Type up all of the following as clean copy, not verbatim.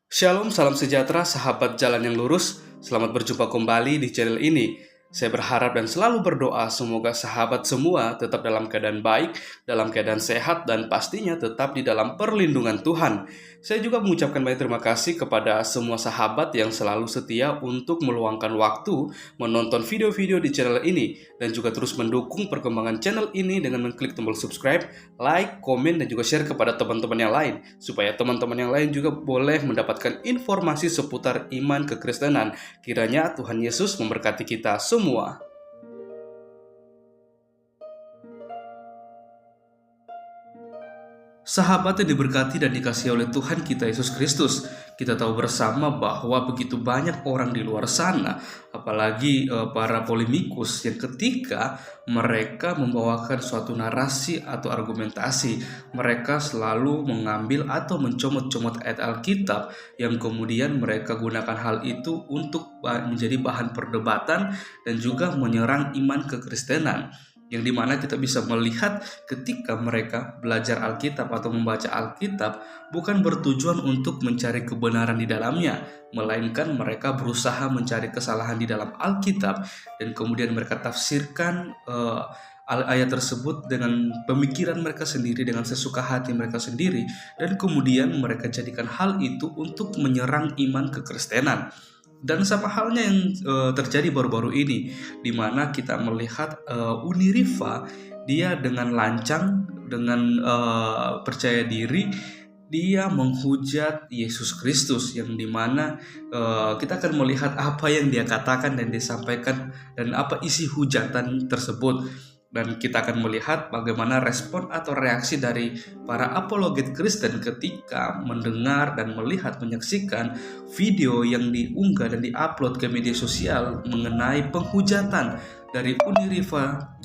Shalom, salam sejahtera, sahabat jalan yang lurus. Selamat berjumpa kembali di channel ini. Saya berharap dan selalu berdoa semoga sahabat semua tetap dalam keadaan baik, dalam keadaan sehat, dan pastinya tetap di dalam perlindungan Tuhan. Saya juga mengucapkan banyak terima kasih kepada semua sahabat yang selalu setia untuk meluangkan waktu menonton video-video di channel ini dan juga terus mendukung perkembangan channel ini dengan mengklik tombol subscribe, like, komen, dan juga share kepada teman-teman yang lain supaya teman-teman yang lain juga boleh mendapatkan informasi seputar iman kekristenan. Kiranya Tuhan Yesus memberkati kita semua. Sahabat yang diberkati dan dikasihi oleh Tuhan kita Yesus Kristus, kita tahu bersama bahwa begitu banyak orang di luar sana, apalagi para polemikus yang ketika mereka membawakan suatu narasi atau argumentasi, mereka selalu mengambil atau mencomot-comot ayat Alkitab yang kemudian mereka gunakan hal itu untuk menjadi bahan perdebatan dan juga menyerang iman kekristenan, yang dimana kita bisa melihat ketika mereka belajar Alkitab atau membaca Alkitab bukan bertujuan untuk mencari kebenaran di dalamnya, melainkan mereka berusaha mencari kesalahan di dalam Alkitab dan kemudian mereka tafsirkan ayat tersebut dengan pemikiran mereka sendiri, dengan sesuka hati mereka sendiri, dan kemudian mereka jadikan hal itu untuk menyerang iman kekristenan. Dan sama halnya yang terjadi baru-baru ini, di mana kita melihat Uniriva, dia dengan lancang, dengan percaya diri, dia menghujat Yesus Kristus, yang dimana kita akan melihat apa yang dia katakan dan disampaikan dan apa isi hujatan tersebut. Dan kita akan melihat bagaimana respon atau reaksi dari para apologet Kristen ketika mendengar dan melihat, menyaksikan video yang diunggah dan diupload ke media sosial mengenai penghujatan dari Uniriva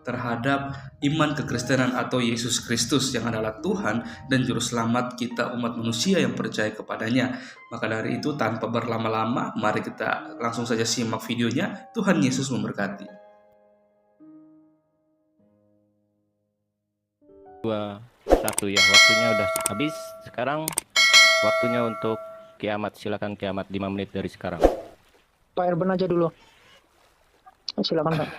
terhadap iman kekristenan atau Yesus Kristus yang adalah Tuhan dan Juru Selamat kita umat manusia yang percaya kepadanya. Maka dari itu, tanpa berlama-lama, mari kita langsung saja simak videonya. Tuhan Yesus memberkati. 2, 1 ya, waktunya udah habis. Sekarang waktunya untuk kiamat. Silakan kiamat 5 menit dari sekarang. Pak Erben aja dulu. Silakan Pak.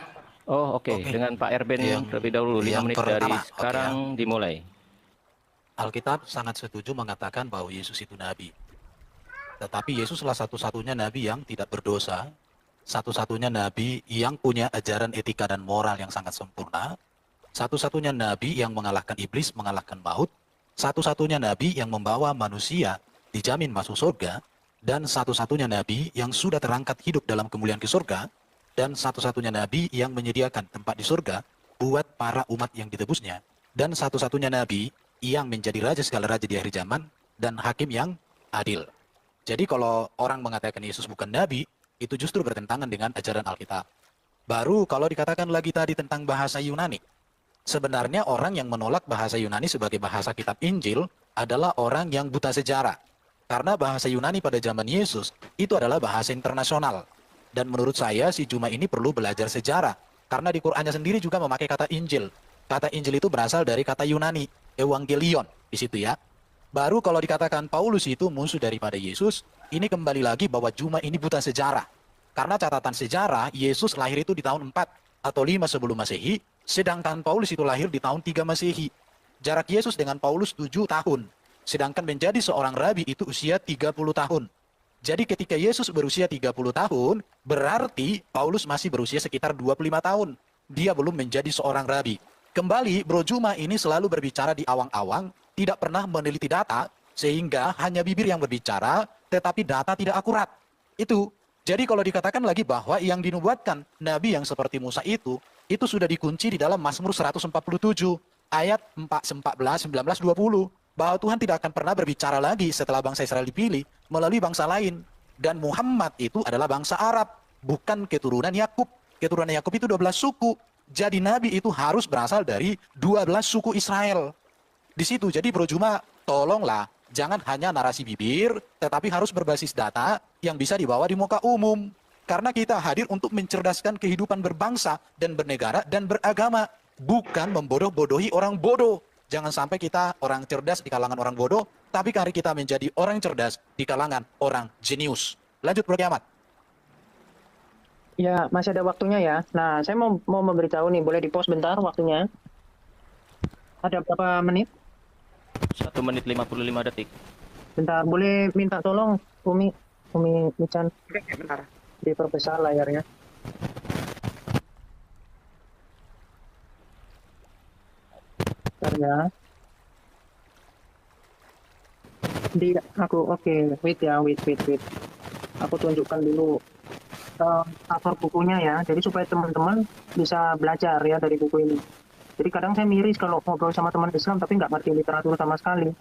Oh oke. Dengan Pak Erben yang terlebih dahulu 5 menit dari sekarang dimulai. Alkitab sangat setuju mengatakan bahwa Yesus itu nabi. Tetapi Yesuslah satu-satunya nabi yang tidak berdosa, satu-satunya nabi yang punya ajaran etika dan moral yang sangat sempurna, satu-satunya nabi yang mengalahkan iblis, mengalahkan maut, satu-satunya nabi yang membawa manusia dijamin masuk surga, dan satu-satunya nabi yang sudah terangkat hidup dalam kemuliaan ke surga, dan satu-satunya nabi yang menyediakan tempat di surga buat para umat yang ditebusnya, dan satu-satunya nabi yang menjadi raja segala raja di akhir zaman dan hakim yang adil. Jadi kalau orang mengatakan Yesus bukan nabi, itu justru bertentangan dengan ajaran Alkitab. Baru kalau dikatakan lagi tadi tentang bahasa Yunani, sebenarnya orang yang menolak bahasa Yunani sebagai bahasa kitab Injil adalah orang yang buta sejarah. Karena bahasa Yunani pada zaman Yesus itu adalah bahasa internasional. Dan menurut saya si Juma ini perlu belajar sejarah. Karena di Qur'annya sendiri juga memakai kata Injil. Kata Injil itu berasal dari kata Yunani, Evangelion, di situ ya. Baru kalau dikatakan Paulus itu musuh daripada Yesus, ini kembali lagi bahwa Juma ini buta sejarah. Karena catatan sejarah, Yesus lahir itu di tahun 4 atau 5 sebelum Masehi, sedangkan Paulus itu lahir di tahun 3 Masehi. Jarak Yesus dengan Paulus 7 tahun. Sedangkan menjadi seorang rabi itu usia 30 tahun. Jadi ketika Yesus berusia 30 tahun, berarti Paulus masih berusia sekitar 25 tahun. Dia belum menjadi seorang rabi. Kembali, Bro Juma ini selalu berbicara di awang-awang, tidak pernah meneliti data, sehingga hanya bibir yang berbicara, tetapi data tidak akurat. Itu. Jadi kalau dikatakan lagi bahwa yang dinubuatkan Nabi yang seperti Musa itu sudah dikunci di dalam Mazmur 147, ayat 14, 19, 20. Bahwa Tuhan tidak akan pernah berbicara lagi setelah bangsa Israel dipilih melalui bangsa lain. Dan Muhammad itu adalah bangsa Arab, bukan keturunan Yakub. Keturunan Yakub itu 12 suku. Jadi Nabi itu harus berasal dari 12 suku Israel. Di situ, jadi Bro Juma, tolonglah. Jangan hanya narasi bibir, tetapi harus berbasis data yang bisa dibawa di muka umum. Karena kita hadir untuk mencerdaskan kehidupan berbangsa dan bernegara dan beragama. Bukan membodoh-bodohi orang bodoh. Jangan sampai kita orang cerdas di kalangan orang bodoh, tapi hari kita menjadi orang cerdas di kalangan orang jenius. Lanjut Bro Kiamat. Ya, masih ada waktunya ya. Nah, saya mau memberitahu nih, boleh di-pause bentar waktunya. Ada berapa menit? 1 menit 55 detik. Bentar, boleh minta tolong Umi Michan Oke, bentar. diperbesar layarnya. Bentar ya. Oke, wait ya, wait. Aku tunjukkan dulu cover bukunya ya. Jadi supaya teman-teman bisa belajar ya dari buku ini. Jadi kadang saya miris kalau ngobrol sama teman Islam tapi nggak ngerti literatur sama sekali.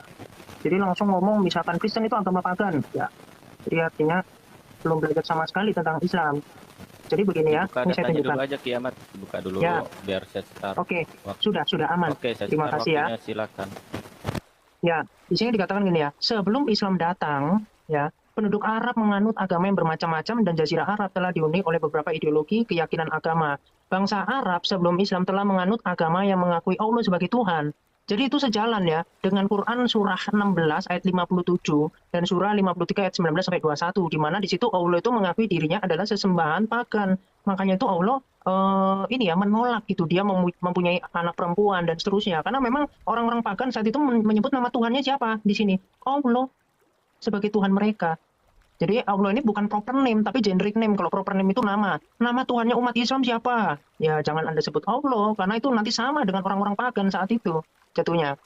Jadi langsung ngomong misalkan Kristen itu agama pagan, ya. Jadi artinya belum belajar sama sekali tentang Islam. Jadi begini ya, Buka ini saya datanya tunjukkan. dulu aja Kiamat. Buka dulu Ya. biar saya start. Oke, Waktu. sudah aman. Oke, saya Terima start kasih ya. waktunya, silakan. Ya, di sini dikatakan gini ya, sebelum Islam datang, ya, penduduk Arab menganut agama yang bermacam-macam dan Jazirah Arab telah dihuni oleh beberapa ideologi keyakinan agama. Bangsa Arab sebelum Islam telah menganut agama yang mengakui Allah sebagai Tuhan. Jadi itu sejalan ya dengan Quran surah 16 ayat 57 dan surah 53 ayat 19 sampai 21 di mana di situ Allah itu mengakui dirinya adalah sesembahan pagan. Makanya itu Allah ini ya menolak gitu, dia mempunyai anak perempuan dan seterusnya. Karena memang orang-orang pagan saat itu menyebut nama Tuhannya siapa di sini? Allah sebagai Tuhan mereka. Jadi Allah ini bukan proper name tapi generic name. Kalau proper name itu nama. Nama Tuhannya umat Islam siapa? Ya jangan Anda sebut Allah karena itu nanti sama dengan orang-orang pagan saat itu jatuhnya.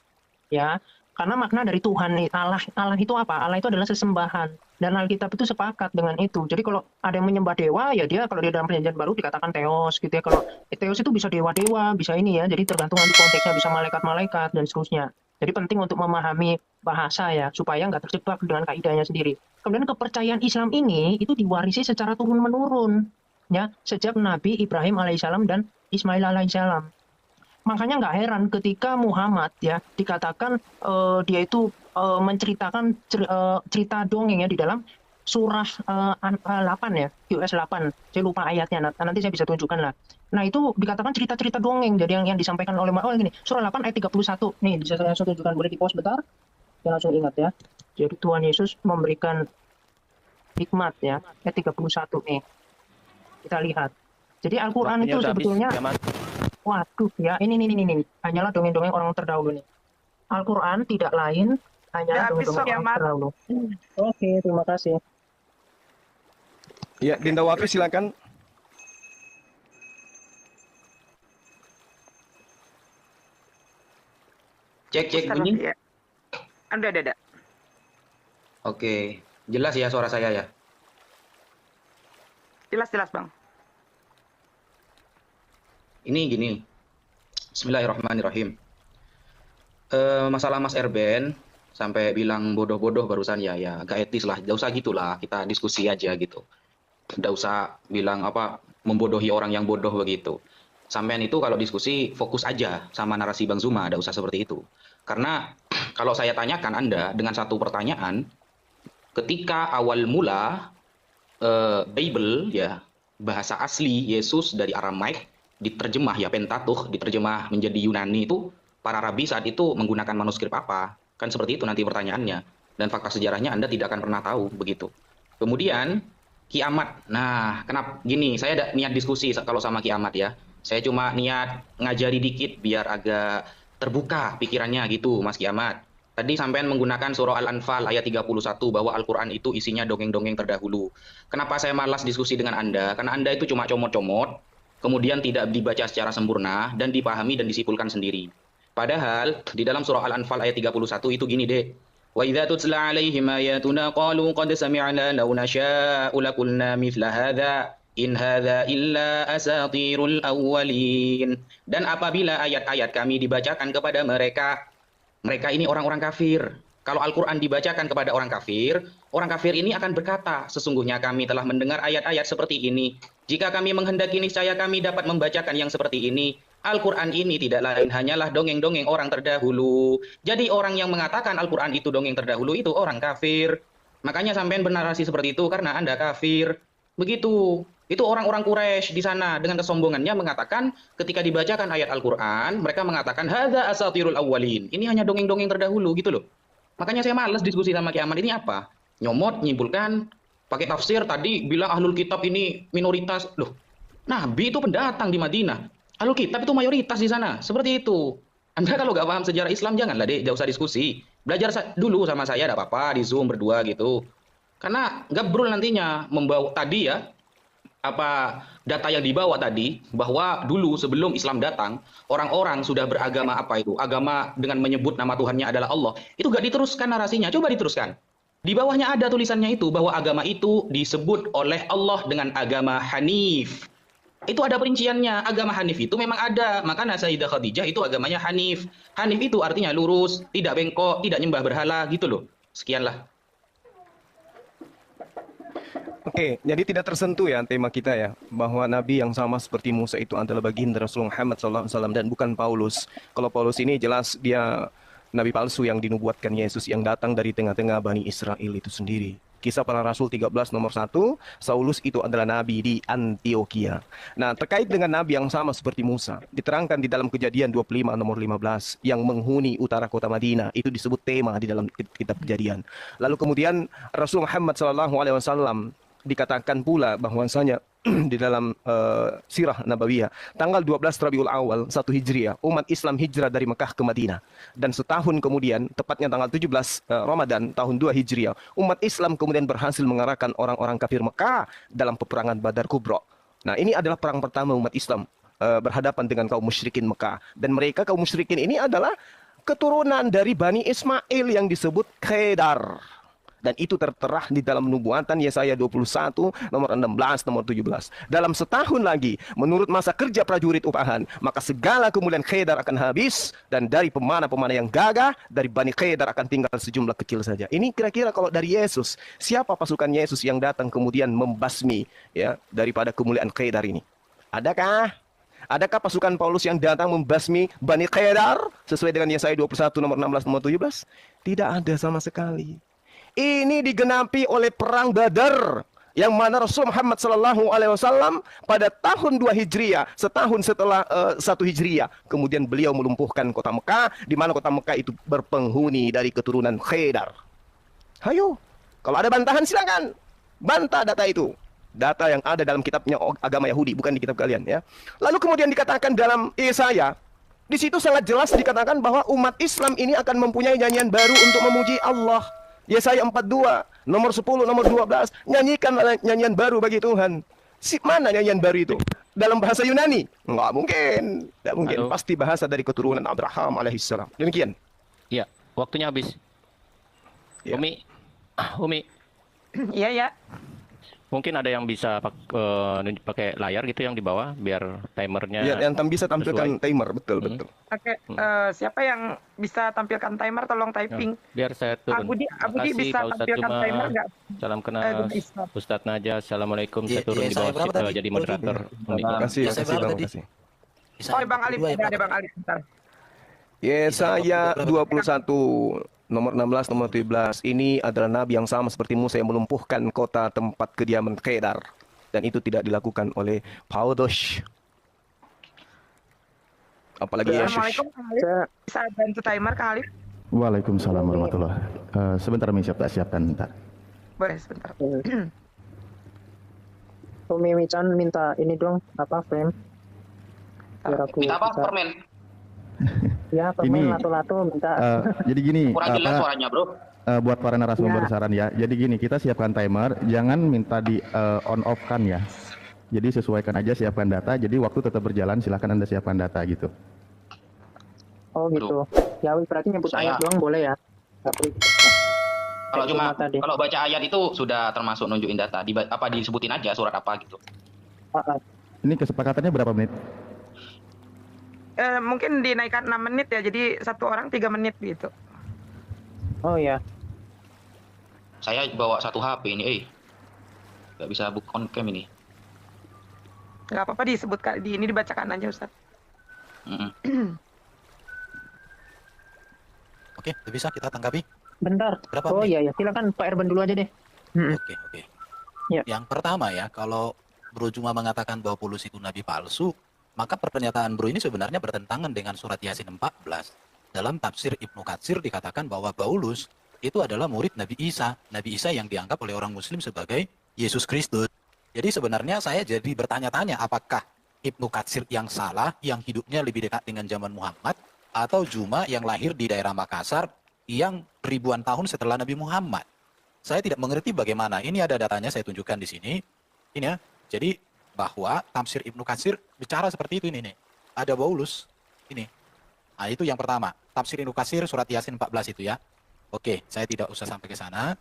Ya, karena makna dari Tuhan Allah itu apa? Allah itu adalah sesembahan dan Alkitab itu sepakat dengan itu. Jadi kalau ada yang menyembah dewa ya dia kalau di dalam perjanjian baru dikatakan teos gitu ya. Kalau teos itu bisa dewa-dewa, bisa ini ya. Jadi tergantung nanti konteksnya, bisa malaikat-malaikat dan seterusnya. Jadi penting untuk memahami bahasa ya supaya nggak terjebak dengan kaidahnya sendiri. Kemudian kepercayaan Islam ini itu diwarisi secara turun-menurun ya sejak Nabi Ibrahim alaihissalam dan Ismail alaihissalam. Makanya nggak heran ketika Muhammad ya dikatakan dia itu menceritakan cerita dongeng ya di dalam surah 8 ya, QS 8. Saya lupa ayatnya, nanti saya bisa tunjukkan lah. Nah itu dikatakan cerita-cerita dongeng, jadi yang disampaikan oleh gini, surah 8 ayat 31. Nih bisa saya langsung tunjukkan, boleh di-pause bentar? Ya langsung ingat ya. Jadi Tuhan Yesus memberikan hikmat ya, ayat 31 nih. Kita lihat. Jadi Al-Quran Waktunya itu udah habis, sebetulnya Kiamat. waduh ya, ini. Hanyalah dongeng-dongeng orang terdahulu nih. Al-Quran tidak lain, hanyalah Ya, habis, dongeng-dongeng orang Kiamat. terdahulu. Oke, terima kasih. Ya, Dinda Wafi silakan. Cek Bentar, bunyi. ya. Ada. Oke, jelas ya suara saya ya. Jelas, Bang. Ini gini. Bismillahirrahmanirrahim. Masalah Mas Erben sampai bilang bodoh-bodoh barusan ya agak etis lah. Nggak usah gitulah, kita diskusi aja gitu. Nggak usah bilang apa membodohi orang yang bodoh begitu. Sampean itu kalau diskusi fokus aja sama narasi Bang Zuma, nggak usah seperti itu. Karena kalau saya tanyakan Anda dengan satu pertanyaan, ketika awal mula Bible ya bahasa asli Yesus dari Aramaik diterjemah ya Pentateuch diterjemah menjadi Yunani itu para rabi saat itu menggunakan manuskrip apa? Kan seperti itu nanti pertanyaannya. Dan fakta sejarahnya Anda tidak akan pernah tahu begitu. Kemudian kiamat. Nah, kenapa gini? Saya ada niat diskusi kalau sama kiamat ya. Saya cuma niat ngajari dikit biar agak terbuka pikirannya gitu, Mas Kiamat. Tadi sampean menggunakan surah Al-Anfal ayat 31 bahwa Al-Quran itu isinya dongeng-dongeng terdahulu. Kenapa saya malas diskusi dengan Anda? Karena Anda itu cuma comot-comot, kemudian tidak dibaca secara sempurna dan dipahami dan disimpulkan sendiri. Padahal di dalam surah Al-Anfal ayat 31 itu gini deh. Wa idza tutla 'alaihim ayatuna qalu qad sami'na law nasha'u laqulna mithla hadza in hadza illa asatirul awwalin. Dan apabila ayat-ayat kami dibacakan kepada mereka, mereka ini orang-orang kafir. Kalau Al-Quran dibacakan kepada orang kafir ini akan berkata, sesungguhnya kami telah mendengar ayat-ayat seperti ini. Jika kami menghendaki niscaya kami dapat membacakan yang seperti ini. Al-Quran ini tidak lain hanyalah dongeng-dongeng orang terdahulu. Jadi orang yang mengatakan Al-Quran itu dongeng terdahulu itu orang kafir. Makanya sampean bernarasi seperti itu karena Anda kafir. Begitu. Itu orang-orang Quraisy di sana dengan kesombongannya mengatakan ketika dibacakan ayat Al-Qur'an, mereka mengatakan hadza asatirul awwalin. Ini hanya dongeng-dongeng terdahulu gitu loh. Makanya saya males diskusi sama Kiai Ahmad ini apa? Nyomot, nyimpulkan, pakai tafsir tadi bilang ahlul kitab ini minoritas. Loh, Nabi itu pendatang di Madinah. Ahlul kitab itu mayoritas di sana. Seperti itu. Anda kalau nggak paham sejarah Islam janganlah deh, nggak usah diskusi. Belajar dulu sama saya, ada apa-apa di Zoom berdua gitu. Karena gabrul nantinya membawa tadi ya apa data yang dibawa tadi bahwa dulu sebelum Islam datang orang-orang sudah beragama apa itu agama dengan menyebut nama Tuhannya adalah Allah itu gak diteruskan narasinya, coba diteruskan di bawahnya ada tulisannya itu bahwa agama itu disebut oleh Allah dengan agama Hanif. Itu ada perinciannya, agama Hanif itu memang ada, makanya Sayyidah Khadijah itu agamanya Hanif. Hanif itu artinya lurus, tidak bengkok, tidak nyembah berhala gitu loh. Sekianlah. Oke, jadi tidak tersentuh ya tema kita ya, bahwa Nabi yang sama seperti Musa itu adalah baginda Rasulullah Muhammad SAW dan bukan Paulus. Kalau Paulus ini jelas dia Nabi palsu yang dinubuatkan Yesus yang datang dari tengah-tengah Bani Israel itu sendiri. Kisah Para Rasul 13 nomor 1, Saulus itu adalah Nabi di Antioquia. Nah, terkait dengan Nabi yang sama seperti Musa, diterangkan di dalam Kejadian 25 nomor 15, yang menghuni utara kota Madinah, itu disebut tema di dalam kitab Kejadian. Lalu kemudian Rasul Muhammad SAW dikatakan pula bahwasanya di dalam sirah Nabawiyah tanggal 12 Rabiul Awal 1 Hijriah umat Islam hijrah dari Mekah ke Madinah dan setahun kemudian tepatnya tanggal 17 Ramadan tahun 2 Hijriah umat Islam kemudian berhasil mengarahkan orang-orang kafir Mekah dalam peperangan Badar Kubra. Nah, ini adalah perang pertama umat Islam berhadapan dengan kaum musyrikin Mekah dan mereka kaum musyrikin ini adalah keturunan dari Bani Ismail yang disebut Khedar. Dan itu tertera di dalam nubuatan Yesaya 21 nomor 16 nomor 17. Dalam setahun lagi menurut masa kerja prajurit upahan maka segala kemuliaan Khedar akan habis dan dari pemanah-pemanah yang gagah dari Bani Khedar akan tinggal sejumlah kecil saja. Ini kira-kira kalau dari Yesus, siapa pasukan Yesus yang datang kemudian membasmi ya daripada kemuliaan Khedar ini? Adakah? Adakah pasukan Paulus yang datang membasmi Bani Khedar sesuai dengan Yesaya 21 nomor 16 nomor 17? Tidak ada sama sekali. Ini digenapi oleh perang Badar yang mana Rasul Muhammad SAW pada tahun 2 Hijriah, setahun setelah 1 Hijriah, kemudian beliau melumpuhkan kota Mekah, di mana kota Mekah itu berpenghuni dari keturunan Khedar. Hayo, kalau ada bantahan silakan bantah data itu. Data yang ada dalam kitabnya agama Yahudi, bukan di kitab kalian ya. Lalu kemudian dikatakan dalam Yesaya, di situ sangat jelas dikatakan bahwa umat Islam ini akan mempunyai nyanyian baru untuk memuji Allah. Yesaya 42, nomor 10, nomor 12, nyanyikan nyanyian baru bagi Tuhan. Mana nyanyian baru itu? Dalam bahasa Yunani? Enggak mungkin. Enggak mungkin. Halo. Pasti bahasa dari keturunan Abraham alaihissalam. Demikian. Iya, waktunya habis. Ya. Umi, Iya, ya. mungkin ada yang bisa pakai layar gitu yang di bawah biar timernya Ya, yang bisa tampilkan sesuai. timer, betul, betul. Oke, siapa yang bisa tampilkan timer tolong typing. Biar saya turun. Abudi Makasih, bisa Pak Ustadz tampilkan Juma. timer nggak? Salam kenal Islam. Ustadz Najah. Assalamualaikum. Iya, Saya turun iya, di saya bawah berapa tadi? jadi moderator. Umi. Terima kasih, Yesaya makasih berapa Bang, tadi? makasih. Oh, Bang Ali, ada Bang Ali. Bentar. Yesaya 21 nomor 16 nomor 17 ini adalah nabi yang sama seperti Musa yang melumpuhkan kota tempat kediaman Khedar dan itu tidak dilakukan oleh Paulus. Apalagi Yesus. Assalamualaikum, Kang Alif. Bisa bantu timer, Kang Alif? Waalaikumsalam warahmatullahi. Sebentar tak siapkan bentar. Boleh, sebentar. Umi Michan minta ini dong, apa frame? Biar aku Minta apa? bisa- Permen. Ya, permen Ini- lato-lato minta. Jadi gini, Kurang jelas suaranya, Bro. buat para narasumber Ya. saran ya. Jadi gini, kita siapkan timer, jangan minta di on off kan ya. Jadi sesuaikan aja siapkan data. Jadi waktu tetap berjalan, silakan Anda siapkan data gitu. Oh gitu. Ya, berarti nyebut Saya- ayat doang boleh ya? Nggak perlu. Kalau cuma tadi. kalau baca ayat itu sudah termasuk nunjukin data. Apa disebutin aja surat apa gitu. Ini kesepakatannya berapa menit? Mungkin dinaikkan 6 menit ya, jadi satu orang 3 menit gitu. Oh ya. Saya bawa satu HP ini, nggak bisa book on cam ini. Nggak apa-apa disebutkan, ini dibacakan aja, Ustaz. Mm-mm. Oke, bisa kita tanggapi? Bentar. Berapa Oh menit? iya ya, silakan Pak Erban dulu aja deh. Oke, oke. Ya. Yang pertama ya, kalau Bro Juma mengatakan bahwa Paulus itu nabi palsu, maka pernyataan Bro ini sebenarnya bertentangan dengan surat Yasin 14. Dalam tafsir Ibnu Katsir dikatakan bahwa Paulus itu adalah murid Nabi Isa yang dianggap oleh orang Muslim sebagai Yesus Kristus. Jadi sebenarnya saya jadi bertanya-tanya, apakah Ibnu Katsir yang salah, yang hidupnya lebih dekat dengan zaman Muhammad, atau Juma yang lahir di daerah Makassar yang ribuan tahun setelah Nabi Muhammad? Saya tidak mengerti bagaimana. Ini ada datanya, saya tunjukkan di sini. Ini ya. Jadi bahwa tafsir Ibnu Katsir bicara seperti itu ini nih. Ada Paulus ini. Nah, itu yang pertama. Tafsir Ibnu Katsir surat Yasin 14 itu ya. Oke, saya tidak usah sampai ke sana.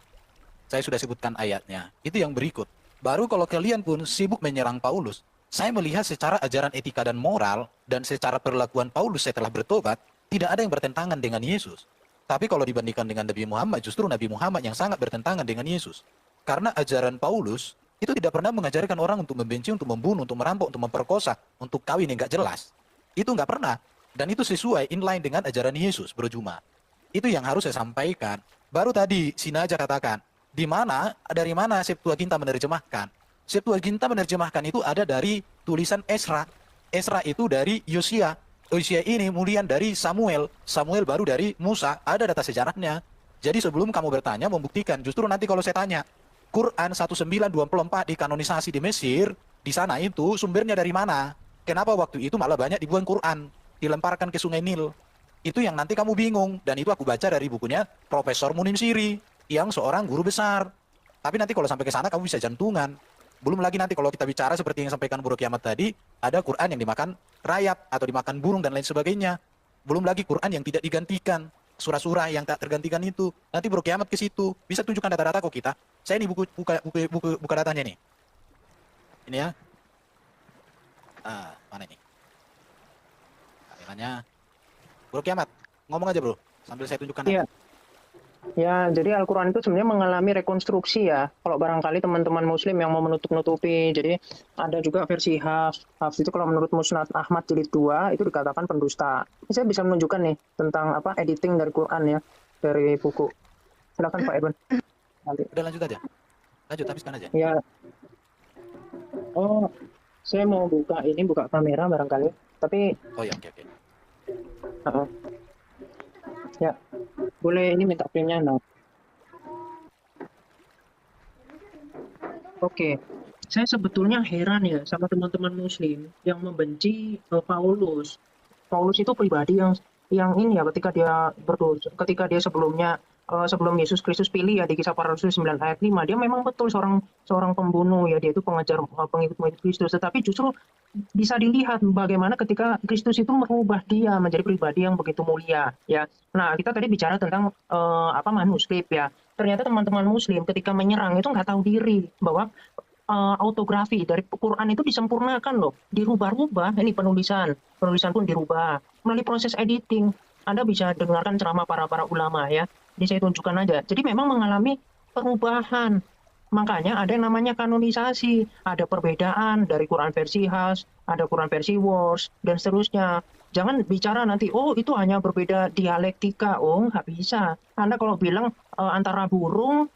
Saya sudah sebutkan ayatnya. Itu yang berikut. Baru kalau kalian pun sibuk menyerang Paulus, saya melihat secara ajaran etika dan moral dan secara perlakuan Paulus setelah bertobat, tidak ada yang bertentangan dengan Yesus. Tapi kalau dibandingkan dengan Nabi Muhammad, justru Nabi Muhammad yang sangat bertentangan dengan Yesus. Karena ajaran Paulus itu tidak pernah mengajarkan orang untuk membenci, untuk membunuh, untuk merampok, untuk memperkosa, untuk kawin yang nggak jelas. Itu nggak pernah. Dan itu sesuai inline dengan ajaran Yesus, Bro Juma. Itu yang harus saya sampaikan. Baru tadi Sinaja katakan, dari mana Septuaginta menerjemahkan? Septuaginta menerjemahkan itu ada dari tulisan Esra. Esra itu dari Yosia. Yosia ini kemudian dari Samuel. Samuel baru dari Musa. Ada data sejarahnya. Jadi sebelum kamu bertanya, membuktikan. Justru nanti kalau saya tanya, Quran 1924 dikanonisasi di Mesir, di sana itu sumbernya dari mana? Kenapa waktu itu malah banyak dibuang Quran, dilemparkan ke Sungai Nil? Itu yang nanti kamu bingung, dan itu aku baca dari bukunya Profesor Munim Siri, yang seorang guru besar. Tapi nanti kalau sampai ke sana kamu bisa jantungan. Belum lagi nanti kalau kita bicara seperti yang sampaikan Bro Kiamat tadi, ada Quran yang dimakan rayap atau dimakan burung dan lain sebagainya. Belum lagi Quran yang tidak digantikan, surah-surah yang tak tergantikan itu. Nanti Bro Kiamat ke situ, bisa tunjukkan data-data kok kita. Saya ini buka datanya nih. Ini ya. Mana ini? Kameranya. Bro Kiamat, ngomong aja Bro, sambil saya tunjukkan. Iya. Ya, jadi Al-Quran itu sebenarnya mengalami rekonstruksi ya. Kalau barangkali teman-teman Muslim yang mau menutup-nutupi, jadi ada juga versi Hafs. Hafs itu kalau menurut Musnad Ahmad jilid 2 itu dikatakan pendusta. Ini saya bisa menunjukkan nih tentang editing dari Quran ya, dari buku. Silakan Pak Edwin. Nanti. Udah lanjut aja. Lanjut, habiskan aja. Ya. Oh, saya mau buka kamera barangkali. Tapi. Oh ya, oke. Ya, boleh ini minta printnya no. Oke, saya sebetulnya heran ya sama teman-teman Muslim yang membenci Paulus. Paulus itu pribadi yang ini ya ketika dia berdosa, ketika dia sebelum Yesus Kristus pilih ya di Kisah Para Rasul 9 ayat 5, dia memang betul seorang pembunuh ya, dia itu pengejar pengikut Kristus, tetapi justru bisa dilihat bagaimana ketika Kristus itu merubah dia menjadi pribadi yang begitu mulia ya. Nah, kita tadi bicara tentang manuskrip ya. Ternyata teman-teman Muslim ketika menyerang itu nggak tahu diri bahwa autografi dari Quran itu disempurnakan loh, dirubah-rubah. Ini penulisan pun dirubah melalui proses editing. Anda bisa dengarkan ceramah para ulama ya. Ini saya tunjukkan aja. Jadi memang mengalami perubahan. Makanya ada yang namanya kanonisasi, ada perbedaan dari Quran versi Hafs, ada Quran versi Warsh, dan seterusnya. Jangan bicara nanti, oh itu hanya berbeda dialektika, oh nggak bisa. Anda kalau bilang antara burung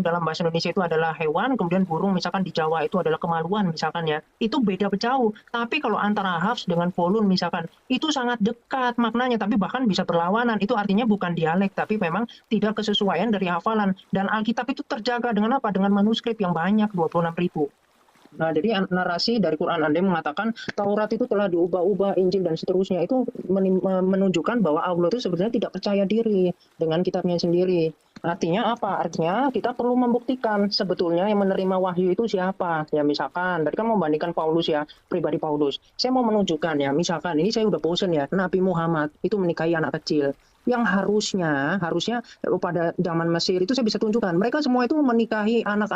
dalam bahasa Indonesia itu adalah hewan, kemudian burung misalkan di Jawa itu adalah kemaluan misalkan ya, itu beda jauh. Tapi kalau antara Hafs dengan Polun misalkan, itu sangat dekat maknanya, tapi bahkan bisa berlawanan. Itu artinya bukan dialek, tapi memang tidak kesesuaian dari hafalan. Dan Alkitab itu terjaga dengan apa? Dengan manuskrip yang banyak, 26.000. Nah, jadi narasi dari Quran Anda mengatakan Taurat itu telah diubah-ubah, Injil dan seterusnya, itu menunjukkan bahwa Allah itu sebenarnya tidak percaya diri dengan kitabnya sendiri. Artinya apa? Artinya kita perlu membuktikan sebetulnya yang menerima wahyu itu siapa. Ya misalkan, tadi kan membandingkan Paulus ya, pribadi Paulus. Saya mau menunjukkan ya, misalkan ini saya udah bosen ya, Nabi Muhammad itu menikahi anak kecil. Yang harusnya pada zaman Mesir itu saya bisa tunjukkan. Mereka semua itu menikahi anak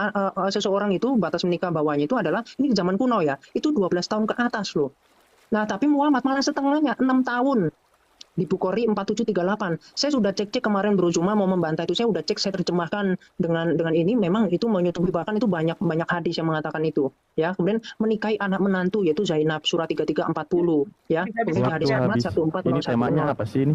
seseorang itu, batas menikah bawahnya itu adalah, ini zaman kuno ya, itu 12 tahun ke atas loh. Nah tapi Muhammad malah setengahnya, 6 tahun. Di Bukhari 4738. Saya sudah cek kemarin Bro Juma mau membantah itu, saya udah cek, saya terjemahkan dengan ini, memang itu menyetujui, bahkan itu banyak hadis yang mengatakan itu ya. Kemudian menikahi anak menantu yaitu Zainab, surat 3340 ya. Kemudian hadis Ahmad 1401. Ini temanya apa sih ini?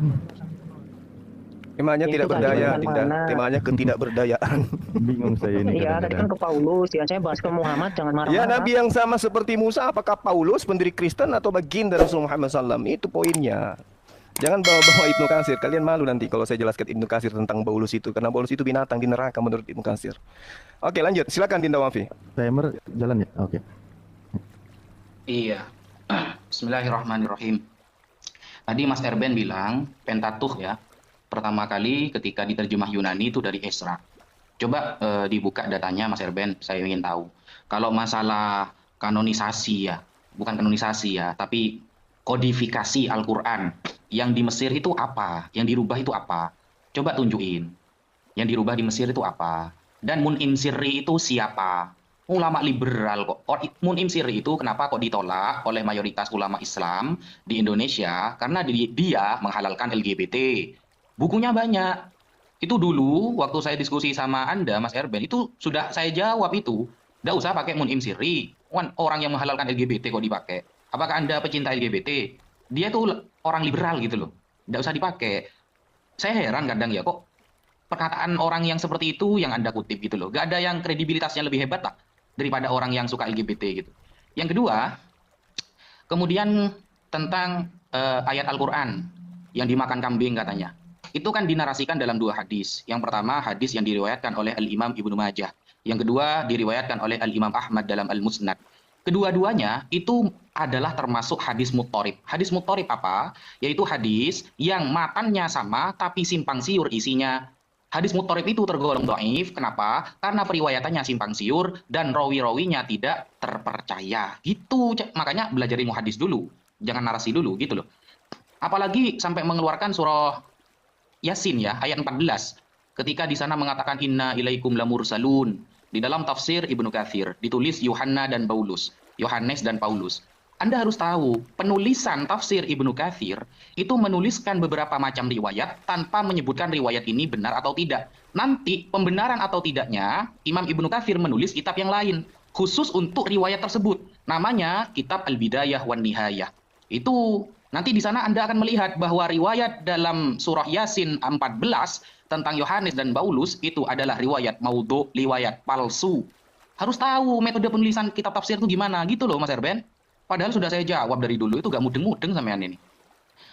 Temanya Yaitu tidak berdaya, keadilan Dinda. mana. Temanya ketidakberdayaan. Bingung saya ini Iya, tadi kan kadang-kadang. ke Paulus, ya saya bahas ke Muhammad, jangan Ya, marah-marah. Nabi yang sama seperti Musa, apakah Paulus pendiri Kristen atau baginda Rasulullah Muhammad SAW? Itu poinnya. Jangan bawa-bawa Ibnu Katsir. Kalian malu nanti kalau saya jelaskan Ibnu Katsir tentang Paulus itu, karena Paulus itu binatang di neraka menurut Ibnu Katsir. Oke, lanjut. Silakan Dinda Wafi. Timer jalan ya? Oke. Iya. Bismillahirrahmanirrahim. Tadi Mas Erben bilang Pentateuch ya. Pertama kali ketika diterjemah Yunani itu dari Esra. Coba dibuka datanya Mas Erben, saya ingin tahu. Kalau masalah kanonisasi ya, bukan kanonisasi ya, tapi kodifikasi Al-Quran. Yang di Mesir itu apa? Yang dirubah itu apa? Coba tunjukin. Yang dirubah di Mesir itu apa? Dan Mun'im Sirri itu siapa? Ulama liberal kok. Mun'im Sirri itu kenapa kok ditolak oleh mayoritas ulama Islam di Indonesia? Karena dia menghalalkan LGBT. Bukunya banyak. Itu dulu waktu saya diskusi sama Anda, Mas Erben, itu sudah saya jawab itu. Nggak usah pakai Mun'im Sirri. Orang yang menghalalkan LGBT kok dipakai. Apakah Anda pecinta LGBT? Dia tuh orang liberal gitu loh. Nggak usah dipakai. Saya heran kadang ya, kok perkataan orang yang seperti itu yang Anda kutip gitu loh. Nggak ada yang kredibilitasnya lebih hebat lah daripada orang yang suka LGBT gitu. Yang kedua, kemudian tentang ayat Al-Quran yang dimakan kambing katanya. Itu kan dinarasikan dalam dua hadis. Yang pertama hadis yang diriwayatkan oleh Al-Imam Ibnu Majah. Yang kedua diriwayatkan oleh Al-Imam Ahmad dalam Al-Musnad. Kedua-duanya itu adalah termasuk hadis muttorib. Hadis muttorib apa? Yaitu hadis yang matannya sama tapi simpang siur isinya. Hadis muttorib itu tergolong dhaif. Kenapa? Karena periwayatannya simpang siur dan rawi-rawinya tidak terpercaya. Gitu. Makanya belajar ilmu hadis dulu. Jangan narasi dulu gitu loh. Apalagi sampai mengeluarkan surah Yasin ya, ayat 14. Ketika di sana mengatakan inna ilaikum lamursalun. Di dalam tafsir Ibnu Katsir ditulis Yohanna dan Paulus. Yohanes dan Paulus. Anda harus tahu, penulisan tafsir Ibnu Katsir itu menuliskan beberapa macam riwayat tanpa menyebutkan riwayat ini benar atau tidak. Nanti pembenaran atau tidaknya, Imam Ibnu Katsir menulis kitab yang lain khusus untuk riwayat tersebut. Namanya Kitab Al-Bidayah wan Nihayah. Itu nanti di sana Anda akan melihat bahwa riwayat dalam surah Yasin 14 tentang Yohanes dan Paulus itu adalah riwayat maudhu, riwayat palsu. Harus tahu metode penulisan kitab tafsir itu gimana gitu loh Mas Erben. Padahal sudah saya jawab dari dulu, itu gak mudeng-mudeng sampean ini.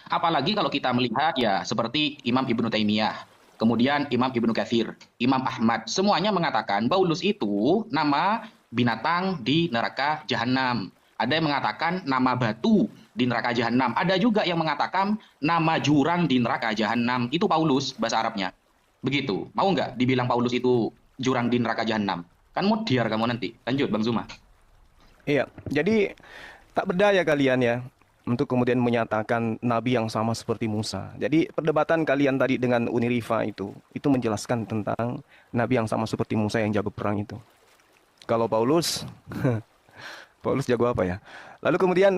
Apalagi kalau kita melihat ya seperti Imam Ibnu Taimiyah, kemudian Imam Ibnu Katsir, Imam Ahmad, semuanya mengatakan Paulus itu nama binatang di neraka jahanam. Ada yang mengatakan nama batu di neraka jahanam. Ada juga yang mengatakan nama jurang di neraka jahanam. Itu Paulus bahasa Arabnya. Begitu. Mau nggak dibilang Paulus itu jurang di neraka jahanam? Kan modiar kamu nanti. Lanjut Bang Zuma. Iya, jadi tak berdaya kalian ya untuk kemudian menyatakan nabi yang sama seperti Musa. Jadi perdebatan kalian tadi dengan Unirifa itu menjelaskan tentang nabi yang sama seperti Musa yang jago perang itu. Kalau Paulus Paulus jago apa ya? Lalu kemudian